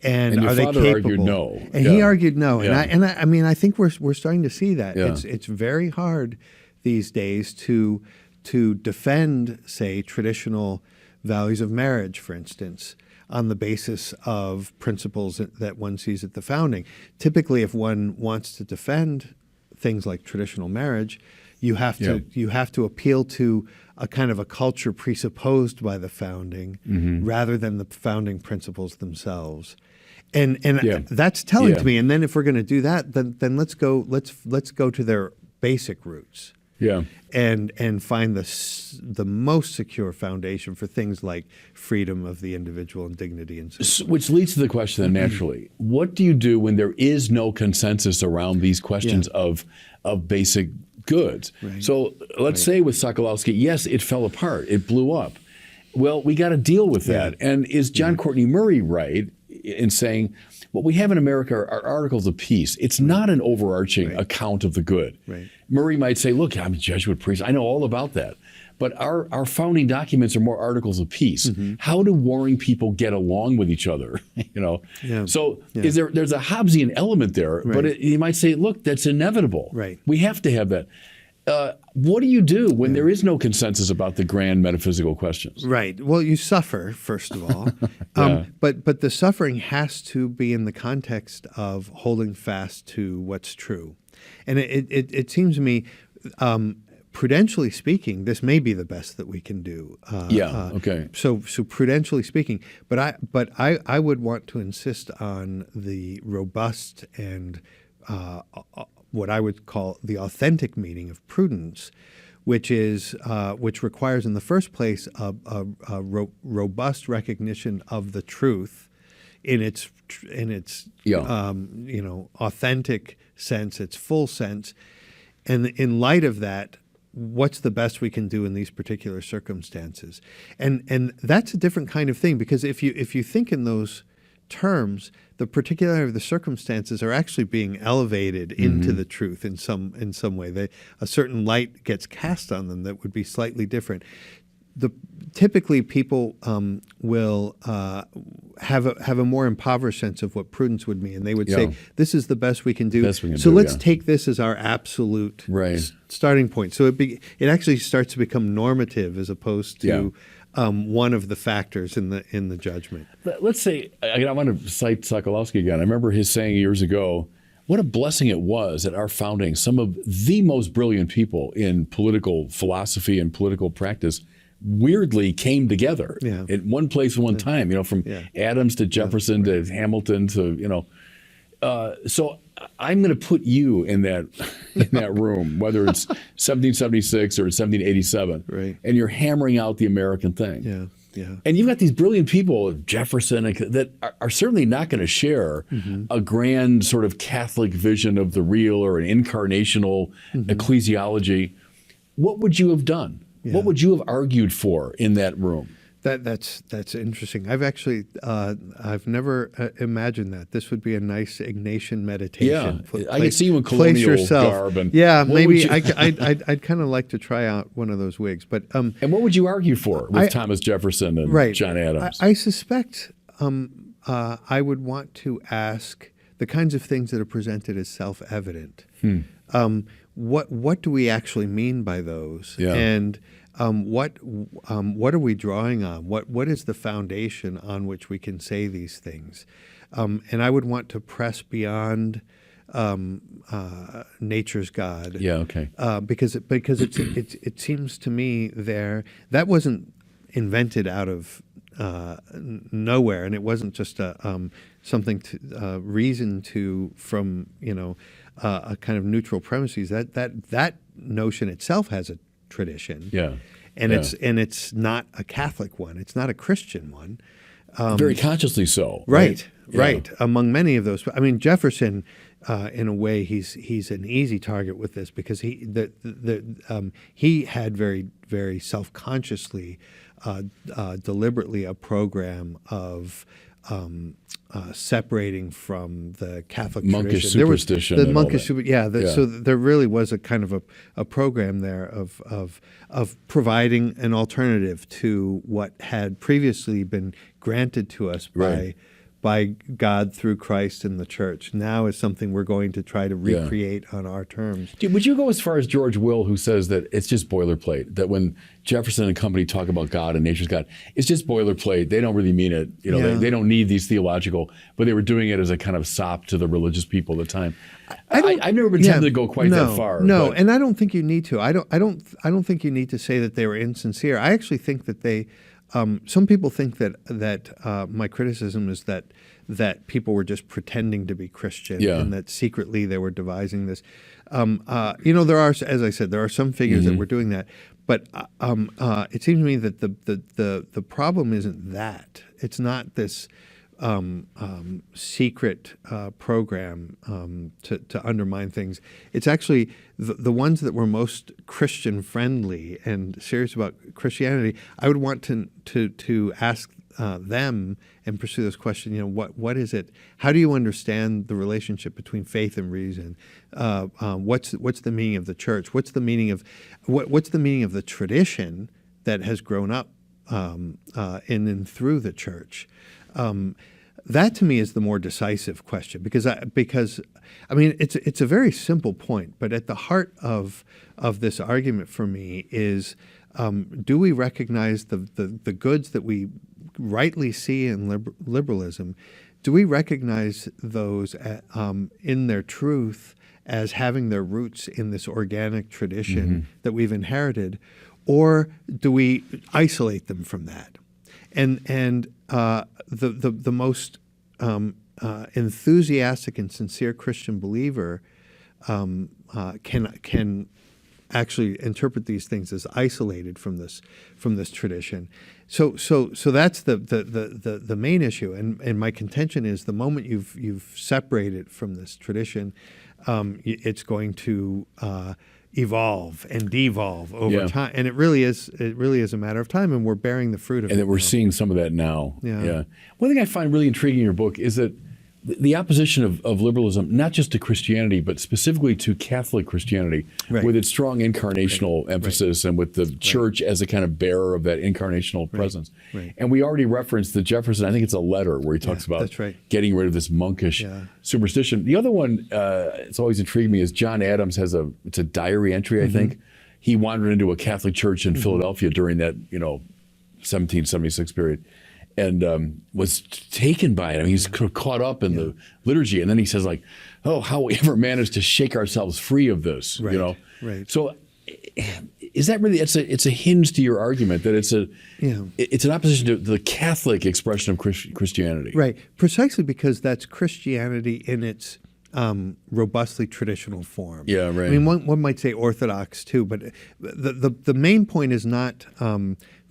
And your are they father capable? argued no. And he argued no. Yeah. And I mean, I think we're starting to see that. Yeah. It's very hard these days to defend, say, traditional values of marriage, for instance, on the basis of principles that one sees at the founding. Typically, if one wants to defend things like traditional marriage, you have to appeal to a kind of a culture presupposed by the founding rather than the founding principles themselves. And that's telling to me. And then if we're going to do that, then let's go to their basic roots. Yeah. And find the most secure foundation for things like freedom of the individual and dignity and so on. Which leads to the question then naturally, what do you do when there is no consensus around these questions of basic goods? Right. So let's say with Sokolowski, yes, it fell apart. It blew up. Well, we got to deal with that. And is John Courtney Murray right in saying what we have in America are articles of peace? It's not an overarching account of the good. Right. Murray might say, look, I'm a Jesuit priest. I know all about that. But our founding documents are more articles of peace. How do warring people get along with each other? So there's a Hobbesian element there, but you might say, look, that's inevitable. Right. We have to have that. What do you do when there is no consensus about the grand metaphysical questions? Right. Well, you suffer, first of all. But the suffering has to be in the context of holding fast to what's true. And it seems to me, prudentially speaking, this may be the best that we can do. Okay. So prudentially speaking, but I would want to insist on the robust and what I would call the authentic meaning of prudence, which requires in the first place a robust recognition of the truth in its authentic sense, its full sense, and in light of that, what's the best we can do in these particular circumstances, and that's a different kind of thing, because if you think in those terms, the particularity of the circumstances are actually being elevated into the truth in some way. A certain light gets cast on them that would be slightly different. Typically, people will have a more impoverished sense of what prudence would mean. They would say, "This is the best we can do. So let's take this as our absolute starting point." So it actually starts to become normative as opposed to one of the factors in the judgment. Let's say I want to cite Sokolowski again. I remember his saying years ago, what a blessing it was at our founding. Some of the most brilliant people in political philosophy and political practice weirdly came together in one place at one time, from Adams to Jefferson to Hamilton to, so I'm going to put you in that room, whether it's 1776 or 1787, and you're hammering out the American thing. And you've got these brilliant people, Jefferson, that are certainly not going to share a grand sort of Catholic vision of the real or an incarnational ecclesiology. What would you have done? What would you have argued for in that room? That's interesting. I've never imagined that. This would be a nice Ignatian meditation. Yeah, I can see you in colonial garb. And maybe I'd kind of like to try out one of those wigs. But and what would you argue for with Thomas Jefferson and John Adams? I suspect I would want to ask the kinds of things that are presented as self-evident. What do we actually mean by those? And what are we drawing on? What is the foundation on which we can say these things? And I would want to press beyond nature's God. Because it seems to me that wasn't invented out of nowhere, and it wasn't just something to reason to from a kind of neutral premises. That notion itself has a tradition, and it's not a Catholic one. It's not a Christian one. very consciously so. Right. Yeah. Right. Among many of those, I mean, Jefferson, in a way, he's an easy target with this because he had very self-consciously, deliberately a program of separating from the Catholic Monkish tradition. superstition. The and all monkish, that. So there really was a kind of a program there of providing an alternative to what had previously been granted to us Right. by God through Christ and the church. Now is something we're going to try to recreate on our terms. Dude, would you go as far as George Will, who says that it's just boilerplate, that when Jefferson and company talk about God and nature's God, it's just boilerplate. They don't really mean it. You know, Yeah. they don't need these theological, but they were doing it as a kind of sop to the religious people at the time. I've never been tempted to go quite that far. No, but- and I don't think you need to. I don't think you need to say that they were insincere. I actually think that they. Some people think that my criticism is that people were just pretending to be Christian and that secretly they were devising this. There are, as I said, there are some figures that were doing that, but it seems to me that the problem isn't that. It's not this secret program to undermine things. It's actually the ones that were most Christian friendly and serious about Christianity. I would want to ask them and pursue this question. You know, what is it? How do you understand the relationship between faith and reason? What's the meaning of the church? What's the meaning of the tradition that has grown up in and through the church? That to me is the more decisive question because I mean it's a very simple point, but at the heart of this argument for me is do we recognize the goods that we rightly see in liberalism? Do we recognize those in their truth as having their roots in this organic tradition that we've inherited, or do we isolate them from that? And the most enthusiastic and sincere Christian believer can actually interpret these things as isolated from this tradition. So that's the main issue. And my contention is the moment you've separated from this tradition, it's going to evolve and devolve over time, and it really is a matter of time, and we're bearing the fruit of it. And that we're seeing some of that now. Yeah. One thing I find really intriguing in your book is that the opposition of liberalism, not just to Christianity, but specifically to Catholic Christianity, with its strong incarnational emphasis and with the church as a kind of bearer of that incarnational presence. And we already referenced the Jefferson, I think it's a letter where he talks about getting rid of this monkish superstition. The other one, it's always intrigued me, is John Adams has it's a diary entry, I think. He wandered into a Catholic church in Philadelphia during that, 1776 period. And was taken by it. I mean, he's caught up in the liturgy, and then he says, like, "Oh, how we ever managed to shake ourselves free of this?" So, is that really? It's a hinge to your argument that it's an opposition to the Catholic expression of Christianity, right? Precisely because that's Christianity in its robustly traditional form. Yeah, right. I mean, one might say Orthodox too, but the main point is not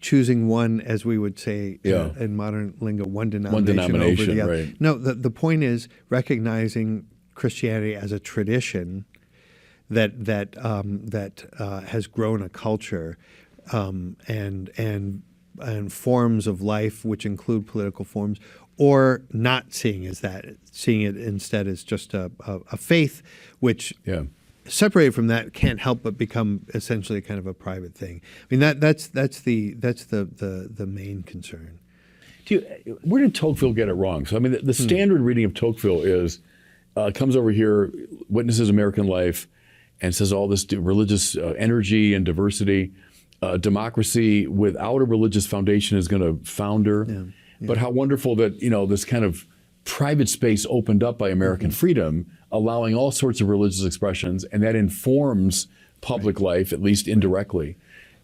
choosing one, as we would say in modern lingo, one denomination over the other. Right. No, the point is recognizing Christianity as a tradition that has grown a culture and forms of life which include political forms, or not seeing as that, seeing it instead as just a faith which separated from that can't help but become essentially kind of a private thing. I mean that's the main concern. Where did Tocqueville get it wrong? So I mean the standard reading of Tocqueville is comes over here, witnesses American life, and says all this religious energy and diversity, democracy without a religious foundation is going to founder. But how wonderful that this kind of private space opened up by American freedom, allowing all sorts of religious expressions, and that informs public life, at least indirectly.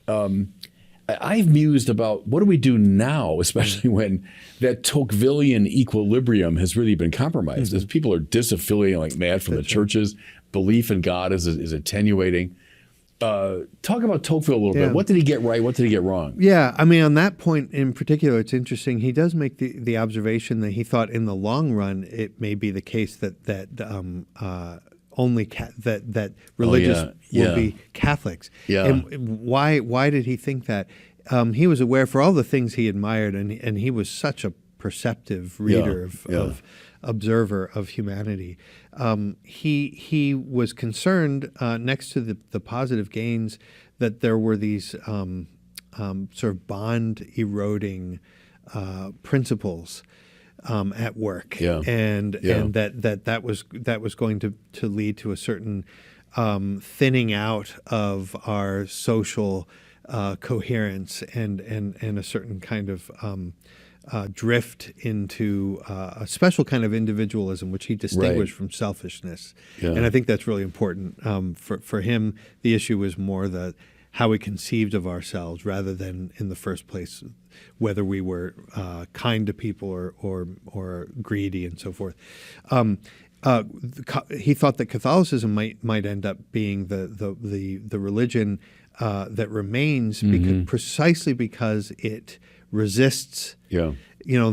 I've mused about what do we do now, especially when that Tocquevillian equilibrium has really been compromised, as people are disaffiliating like mad from the churches, belief in God is attenuating. Talk about Tocqueville a little Yeah. bit. What did he get right? What did he get wrong? Yeah, I mean, on that point in particular, it's interesting. He does make the observation that he thought in the long run it may be the case that only that religious will be Catholics. Yeah. And why did he think that? He was aware for all the things he admired, and he was such a perceptive reader of observer of humanity. He was concerned next to the positive gains that there were these sort of bond eroding principles at work, and that was going to lead to a certain thinning out of our social coherence and a certain kind of drift into a special kind of individualism, which he distinguished from selfishness. Yeah. And I think that's really important. For him, the issue was more how we conceived of ourselves rather than, in the first place, whether we were kind to people or greedy and so forth. He thought that Catholicism might end up being the religion that remains precisely because it resists. Yeah. You're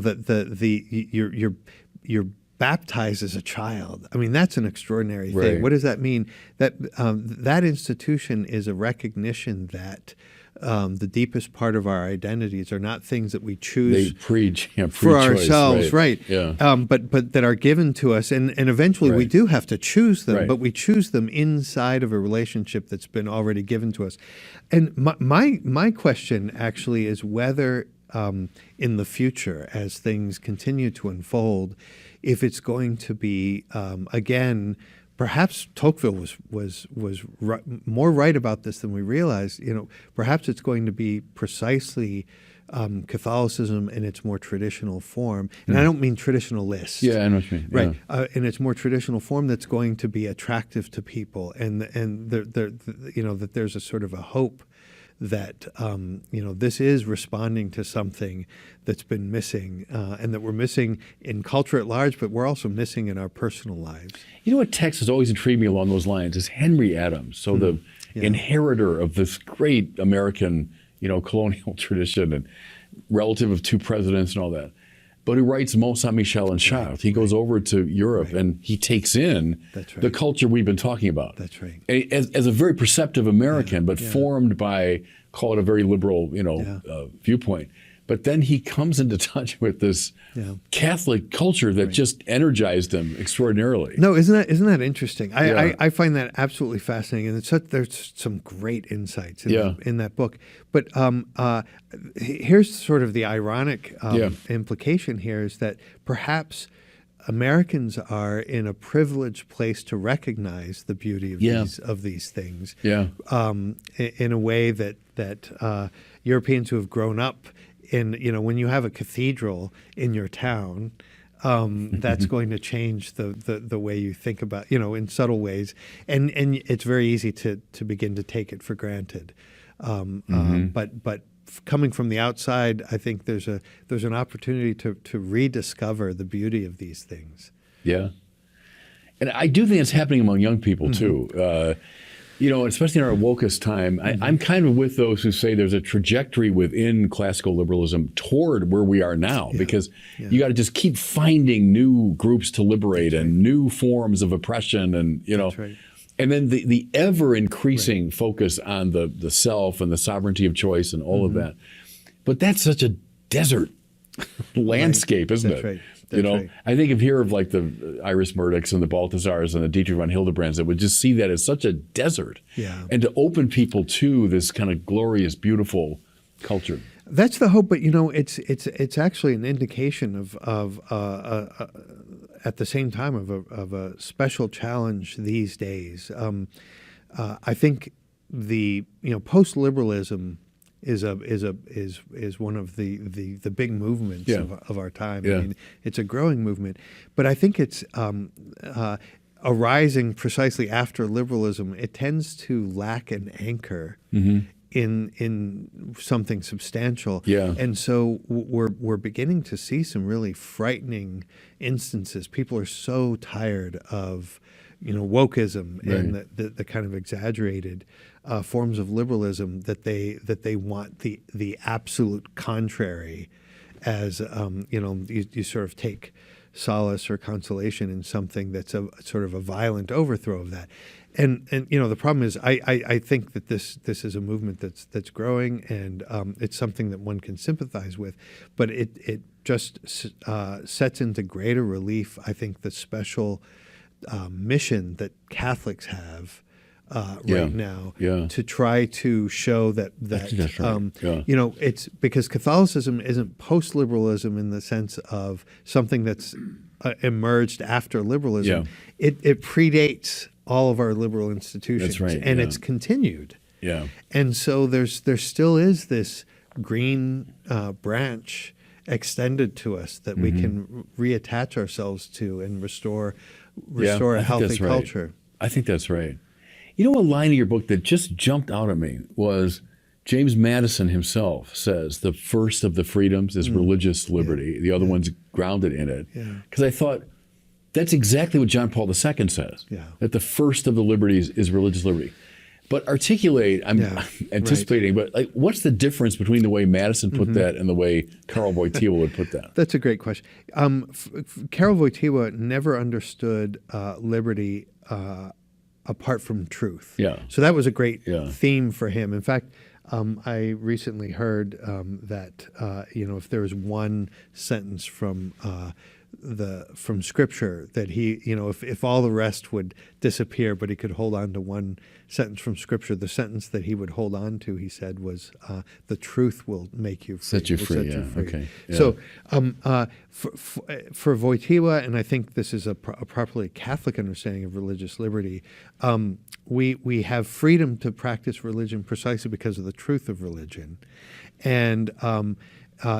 baptized as a child. I mean, that's an extraordinary thing. Right. What does that mean? That institution is a recognition that the deepest part of our identities are not things that we choose They preach for ourselves, right? Yeah. But that are given to us, and eventually we Right. do have to choose them, Right. but we choose them inside of a relationship that's been already given to us. And my question actually is whether in the future, as things continue to unfold, if it's going to be again. Perhaps Tocqueville was more right about this than we realize. Perhaps it's going to be precisely Catholicism in its more traditional form, and I don't mean traditionalist. Yeah, I know what you mean. Right, Yeah. in its more traditional form, that's going to be attractive to people, and that there's a sort of a hope that this is responding to something that's been missing, and that we're missing in culture at large, but we're also missing in our personal lives. You know what text has always intrigued me along those lines is Henry Adams. So the inheritor of this great American, colonial tradition and relative of two presidents and all that. But who writes Mont Saint-Michel and Chartres. He goes over to Europe and he takes in the culture we've been talking about. That's right. As a very perceptive American, but formed by, call it a very liberal, viewpoint. But then he comes into touch with this Catholic culture that just energized him extraordinarily. No, isn't that interesting? I find that absolutely fascinating, and there's some great insights in that book. But here's sort of the ironic implication here is that perhaps Americans are in a privileged place to recognize the beauty of these things. Yeah. In a way that Europeans who have grown up in, when you have a cathedral in your town, that's going to change the way you think about, in subtle ways, and it's very easy to begin to take it for granted. But coming from the outside, I think there's an opportunity to rediscover the beauty of these things. Yeah, and I do think it's happening among young people too. Especially in our wokest time, I'm kind of with those who say there's a trajectory within classical liberalism toward where we are now, because you got to just keep finding new groups to liberate and new forms of oppression, and and then the ever increasing focus on the self and the sovereignty of choice and all of that. But that's such a desert landscape, isn't it? Right. That's right. I think of like the Iris Murdochs and the Balthazars and the Dietrich von Hildebrands that would just see that as such a desert, and to open people to this kind of glorious, beautiful culture. That's the hope, but it's actually an indication of at the same time of a special challenge these days. I think the post-liberalism is one of the big movements of our time. I mean, it's a growing movement, but I think it's arising precisely after liberalism. It tends to lack an anchor in something substantial, and so we're beginning to see some really frightening instances. People are so tired of wokeism and Right. the kind of exaggerated forms of liberalism that they want the absolute contrary as you sort of take solace or consolation in something that's a sort of a violent overthrow of that. And the problem is I think that this is a movement that's growing, and it's something that one can sympathize with, but it just sets into greater relief, I think, the special mission that Catholics have right now to try to show that That's right. it's because Catholicism isn't post-liberalism in the sense of something that's emerged after liberalism. Yeah. It predates all of our liberal institutions, That's right, and yeah. it's continued. Yeah. And so there still is this green branch extended to us that we can reattach ourselves to and restore I a think healthy that's right. culture. I think that's right. You know, a line in your book that just jumped out at me was James Madison himself says the first of the freedoms is religious liberty. The other one's grounded in it. Because I thought that's exactly what John Paul II says, that the first of the liberties is religious liberty. But articulate, I'm anticipating, but like, what's the difference between the way Madison put that and the way Karol Wojtyła would put that? That's a great question. Karol Wojtyła never understood liberty apart from truth. Yeah. So that was a great theme for him. In fact, I recently heard that if there was one sentence from Scripture that he, if all the rest would disappear, but he could hold on to one sentence from Scripture, the sentence that he would hold on to, he said, was the truth will make you free. Set you will free, set you yeah, free. okay. Yeah. So for Wojtyła, and I think this is a properly Catholic understanding of religious liberty, we have freedom to practice religion precisely because of the truth of religion, and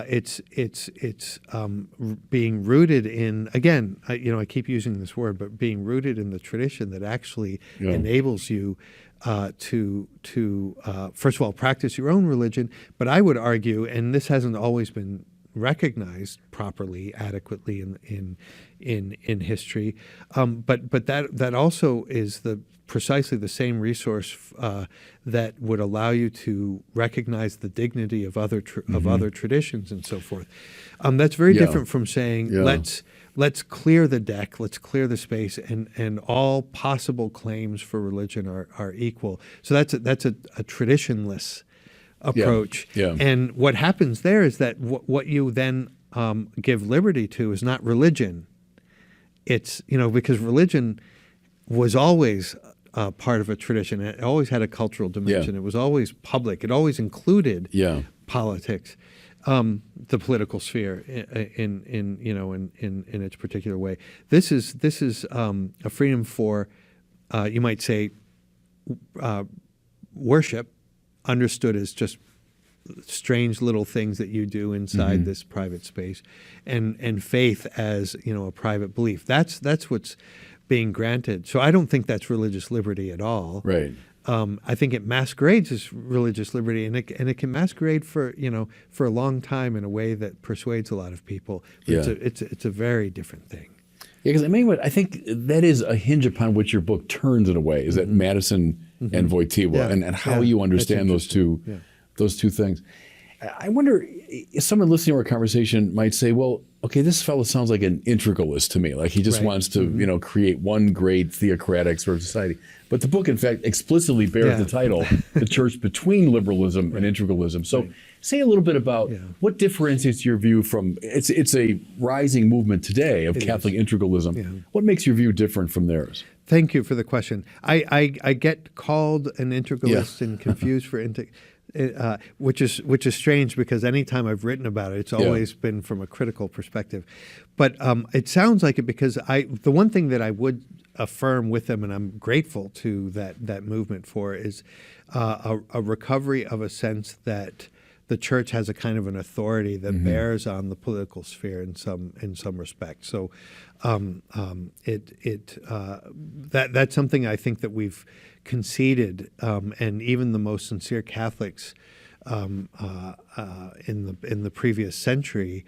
it's being rooted in, again, I keep using this word, but being rooted in the tradition that actually enables you to first of all practice your own religion. But I would argue, and this hasn't always been recognized properly, adequately in history, but that also is precisely the same resource that would allow you to recognize the dignity of other traditions and so forth. That's very different from saying let's clear the deck, let's clear the space, and all possible claims for religion are equal. So that's a traditionless approach. And what happens there is that what you then give liberty to is not religion. It's because religion was always part of a tradition. It always had a cultural dimension. It was always public. It always included politics, the political sphere in its particular way. This is a freedom for, you might say, worship, understood as just strange little things that you do inside this private space, and faith as a private belief. That's what's being granted. So I don't think that's religious liberty at all. Right. I think it masquerades as religious liberty, and it can masquerade for a long time in a way that persuades a lot of people. But it's a very different thing. Yeah, because I think that is a hinge upon which your book turns in a way, is that Madison and Wojtyła and how you understand those two things. I wonder if someone listening to our conversation might say, well, okay, this fellow sounds like an integralist to me. Like he just wants to, create one great theocratic sort of society. But the book, in fact, explicitly bears the title, The Church Between Liberalism and Integralism. So say a little bit about what differentiates your view from, it's a rising movement today of Catholic integralism. What makes your view different from theirs? Thank you for the question. I get called an integralist and confused for which is strange, because anytime I've written about it, it's always been from a critical perspective. But it sounds like it because the one thing that I would affirm with them, and I'm grateful to that movement for, is a recovery of a sense that the church has a kind of an authority that bears on the political sphere in some respect. So that's something I think that we've conceded, and even the most sincere Catholics in the previous century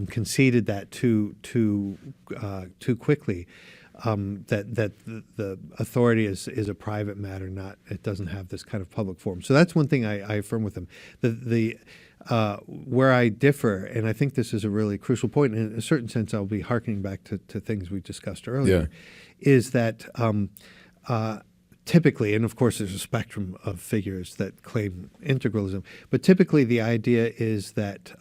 conceded that too quickly. the authority is a private matter, not it doesn't have this kind of public form. So that's one thing I affirm with him. Where I differ, and I think this is a really crucial point, and in a certain sense I'll be hearkening back to things we discussed earlier, is that typically, and of course there's a spectrum of figures that claim integralism, but typically the idea is that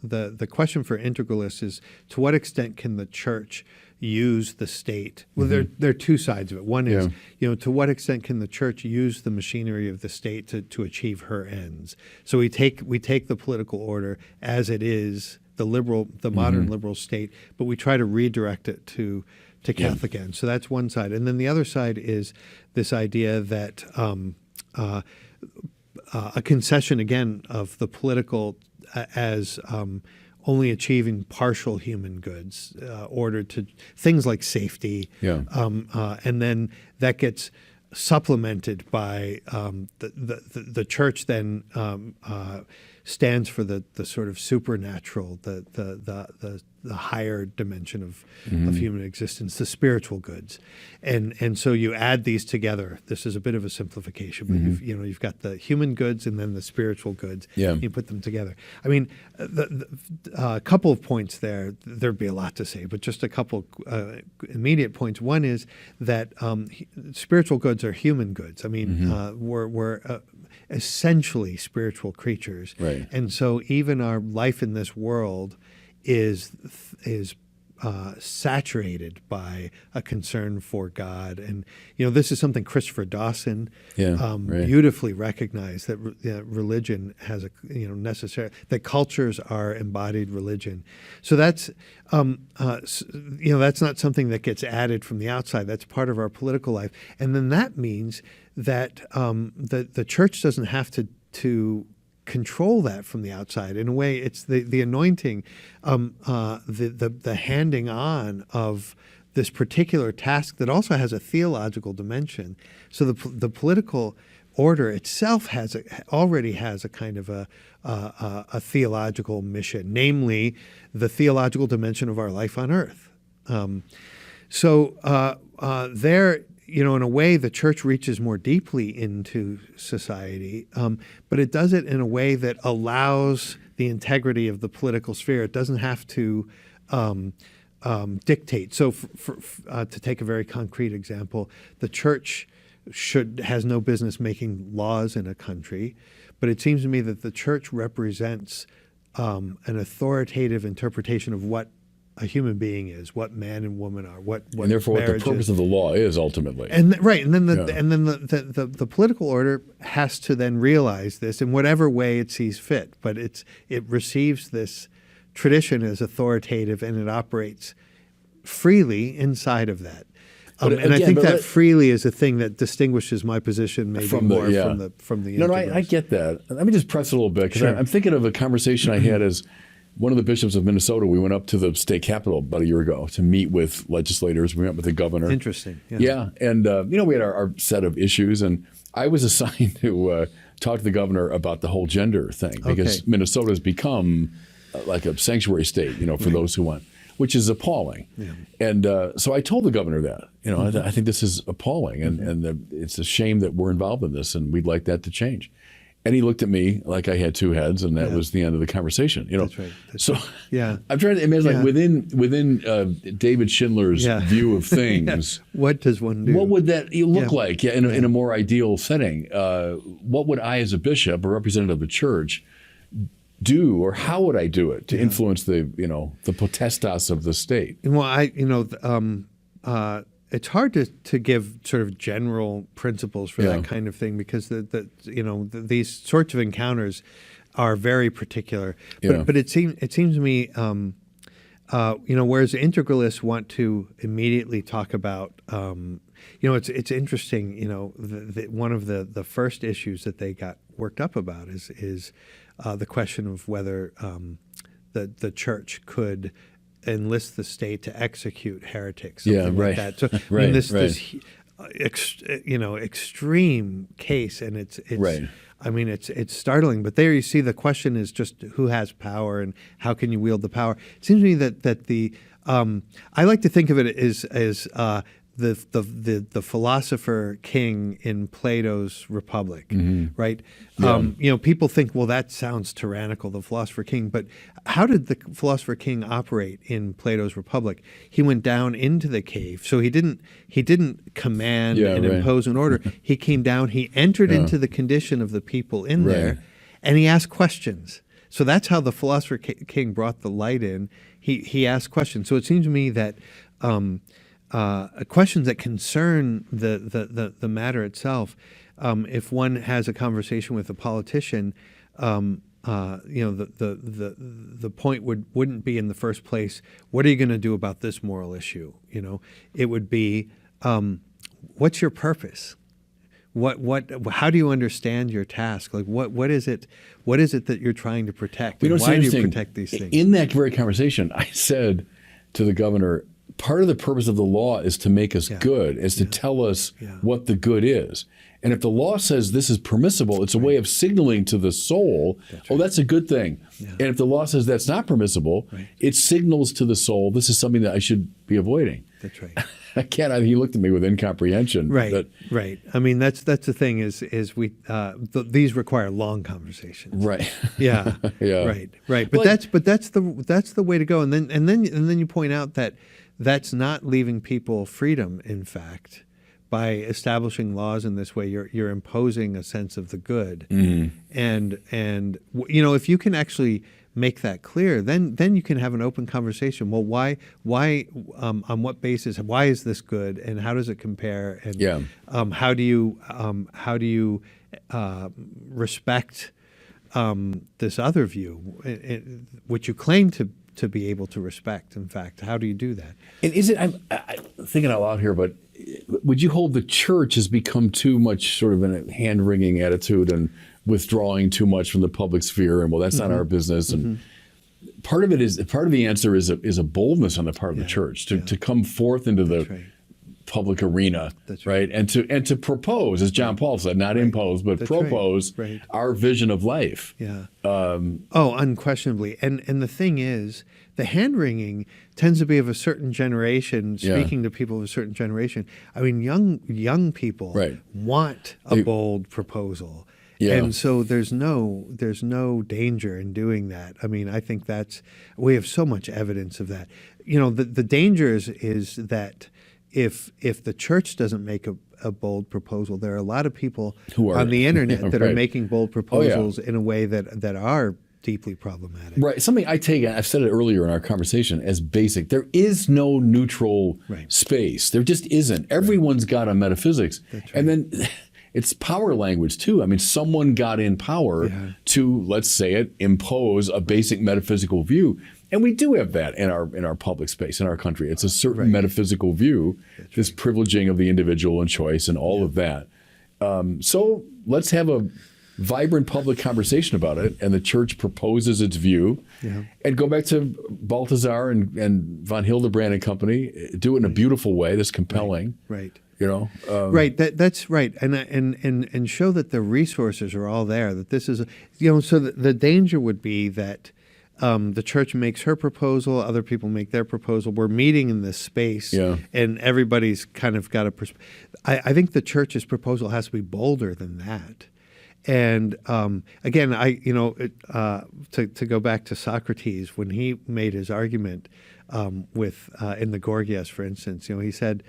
the question for integralists is, to what extent can the church use the state? Well, there are two sides of it. One is, to what extent can the church use the machinery of the state to achieve her ends? So we take the political order as it is, the modern liberal state, but we try to redirect it to Catholic ends. So that's one side. And then the other side is this idea that a concession, again, of the political as only achieving partial human goods, ordered to things like safety. And then that gets supplemented by the church then stands for the sort of supernatural, the higher dimension of human existence, the spiritual goods, and so you add these together. This is a bit of a simplification, but you've got the human goods and then the spiritual goods. You put them together. I mean, a couple of points there. There'd be a lot to say, but just a couple immediate points. One is that spiritual goods are human goods. I mean, we're essentially spiritual creatures, and so even our life in this world is saturated by a concern for God. And this is something Christopher Dawson beautifully recognized, that religion has that cultures are embodied religion. So that's that's not something that gets added from the outside. That's part of our political life. And then that means that the church doesn't have to control that from the outside. In a way, it's the anointing, the handing on of this particular task that also has a theological dimension. So the political order itself already has a kind of a theological mission, namely the theological dimension of our life on earth. In a way, the church reaches more deeply into society, but it does it in a way that allows the integrity of the political sphere. It doesn't have to dictate. So, to take a very concrete example, the church has no business making laws in a country, but it seems to me that the church represents an authoritative interpretation of what a human being is, what man and woman are, what and therefore what the purpose of the law is ultimately. And then the political order has to then realize this in whatever way it sees fit. But it receives this tradition as authoritative, and it operates freely inside of that. And I think that freely is a thing that distinguishes my position maybe from the No, I get that. Let me just press it a little bit, because I'm thinking of a conversation I had as one of the bishops of Minnesota. We went up to the state capitol about a year ago to meet with legislators. We met with the governor. Interesting. And we had our set of issues, and I was assigned to talk to the governor about the whole gender thing, because Minnesota has become like a sanctuary state, for those who want, which is appalling. And so I told the governor that, I think this is appalling, and it's a shame that we're involved in this, and we'd like that to change. And he looked at me like I had two heads, and that was the end of the conversation. That's right. I'm trying to imagine, like within David Schindler's view of things, what does one do? What would that look like in a more ideal setting? What would I, as a bishop, a representative of the church, do, or how would I do it to influence the potestas of the state? Well, it's hard to give sort of general principles for that kind of thing, because these sorts of encounters are very particular. But it seems to me, whereas integralists want to immediately talk about, it's interesting. One of the first issues that they got worked up about is the question of whether the church could enlist the state to execute heretics, something like that. So this extreme case, and it's startling. But there you see the question is just who has power and how can you wield the power. It seems to me that the I like to think of it as the philosopher king in Plato's Republic, right? People think, well, that sounds tyrannical, the philosopher king. But how did the philosopher king operate in Plato's Republic? He went down into the cave, so he didn't command and impose an order. He came down, he entered into the condition of the people in there, and he asked questions. So that's how the philosopher king brought the light in. He asked questions. So it seems to me that questions that concern the matter itself. If one has a conversation with a politician, the point wouldn't be in the first place, what are you going to do about this moral issue? It would be, what's your purpose? How do you understand your task? Like what is it that you're trying to protect? And why do you protect these things? In that very conversation, I said to the governor, part of the purpose of the law is to make us good, is to tell us what the good is. And if the law says this is permissible, it's a way of signaling to the soul, that's a good thing. And if the law says that's not permissible, it signals to the soul, this is something that I should be avoiding. That's right. He looked at me with incomprehension. Right. I mean, that's the thing is we these require long conversations. Right. Yeah. Right. But that's the way to go. And then you point out that that's not leaving people freedom. In fact, by establishing laws in this way, you're imposing a sense of the good. And if you can actually make that clear, then you can have an open conversation. Well, why on what basis? Why is this good, and how does it compare? And how do you respect this other view, which you claim to be able to respect? In fact, how do you do that? And is it? I'm thinking out loud here, but would you hold the church has become too much sort of in a hand-wringing attitude and withdrawing too much from the public sphere, and well, that's not our business. And part of the answer is a boldness on the part of the church to come forth into the public arena, right? And to propose, as John Paul said, not impose, but propose our vision of life. Unquestionably. And the thing is, the hand-wringing tends to be of a certain generation, speaking to people of a certain generation. I mean, young people want a bold proposal. And so there's no danger in doing that. I mean, I think we have so much evidence of that. The danger is that if the church doesn't make a bold proposal, there are a lot of people on the internet that are making bold proposals in a way that are deeply problematic. Right. Something I've said it earlier in our conversation, as basic. There is no neutral space. There just isn't. Everyone's got a metaphysics. And then it's power language too. I mean, someone got in power to, let's say it, impose a basic metaphysical view. And we do have that in our public space, in our country. It's a certain metaphysical view, this privileging of the individual and choice and all of that. So let's have a vibrant public conversation about it, and the church proposes its view, and go back to Balthasar and von Hildebrand and company, do it in a beautiful way that's compelling. That's right, and show that the resources are all there. That this is, so the danger would be that the church makes her proposal, other people make their proposal. We're meeting in this space, and everybody's kind of got a perspective. I think the church's proposal has to be bolder than that. And again, to go back to Socrates, when he made his argument with in the Gorgias, for instance, he said,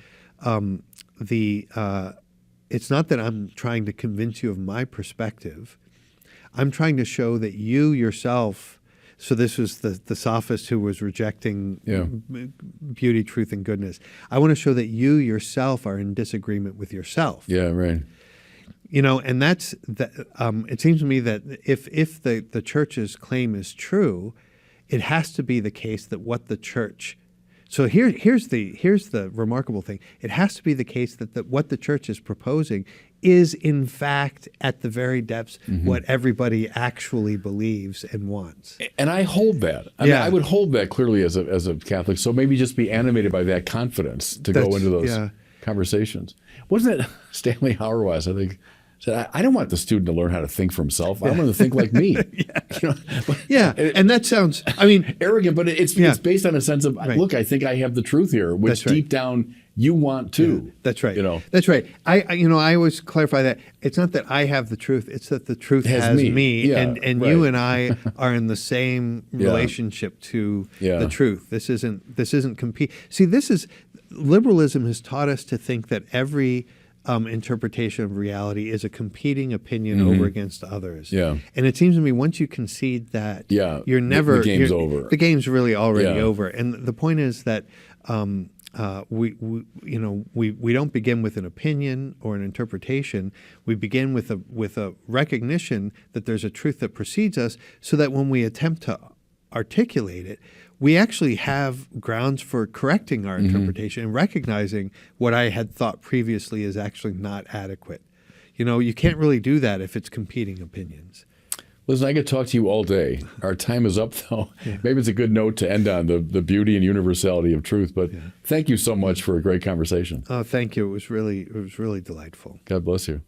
it's not that I'm trying to convince you of my perspective. I'm trying to show that you yourself. So this was the sophist who was rejecting beauty, truth, and goodness. I want to show that you yourself are in disagreement with yourself. And that's it seems to me that if the church's claim is true, it has to be the case that what the church. So here's the remarkable thing. It has to be the case that what the church is proposing is in fact at the very depths what everybody actually believes and wants. And I hold that. I mean, I would hold that clearly as a Catholic. So maybe just be animated by that confidence to go into those conversations. Wasn't it Stanley Hauerwas, I think, said, I don't want the student to learn how to think for himself. I want him to think like me. Yeah, and that sounds, I mean, arrogant, but it's based on a sense of, look, I think I have the truth here, which deep down you want too. That's right. That's right. I always clarify that it's not that I have the truth; it's that the truth has me, and you and I are in the same relationship to the truth. This isn't compete. See, liberalism has taught us to think that every interpretation of reality is a competing opinion over against others. Yeah. And it seems to me once you concede that, you're never the game's over. The game's really already over. And the point is that we don't begin with an opinion or an interpretation. We begin with a recognition that there's a truth that precedes us, so that when we attempt to articulate it, we actually have grounds for correcting our interpretation and recognizing what I had thought previously is actually not adequate. You can't really do that if it's competing opinions. Listen, I could talk to you all day. Our time is up, though. Maybe it's a good note to end on, the beauty and universality of truth. But thank you so much for a great conversation. Oh, thank you. It was really delightful. God bless you.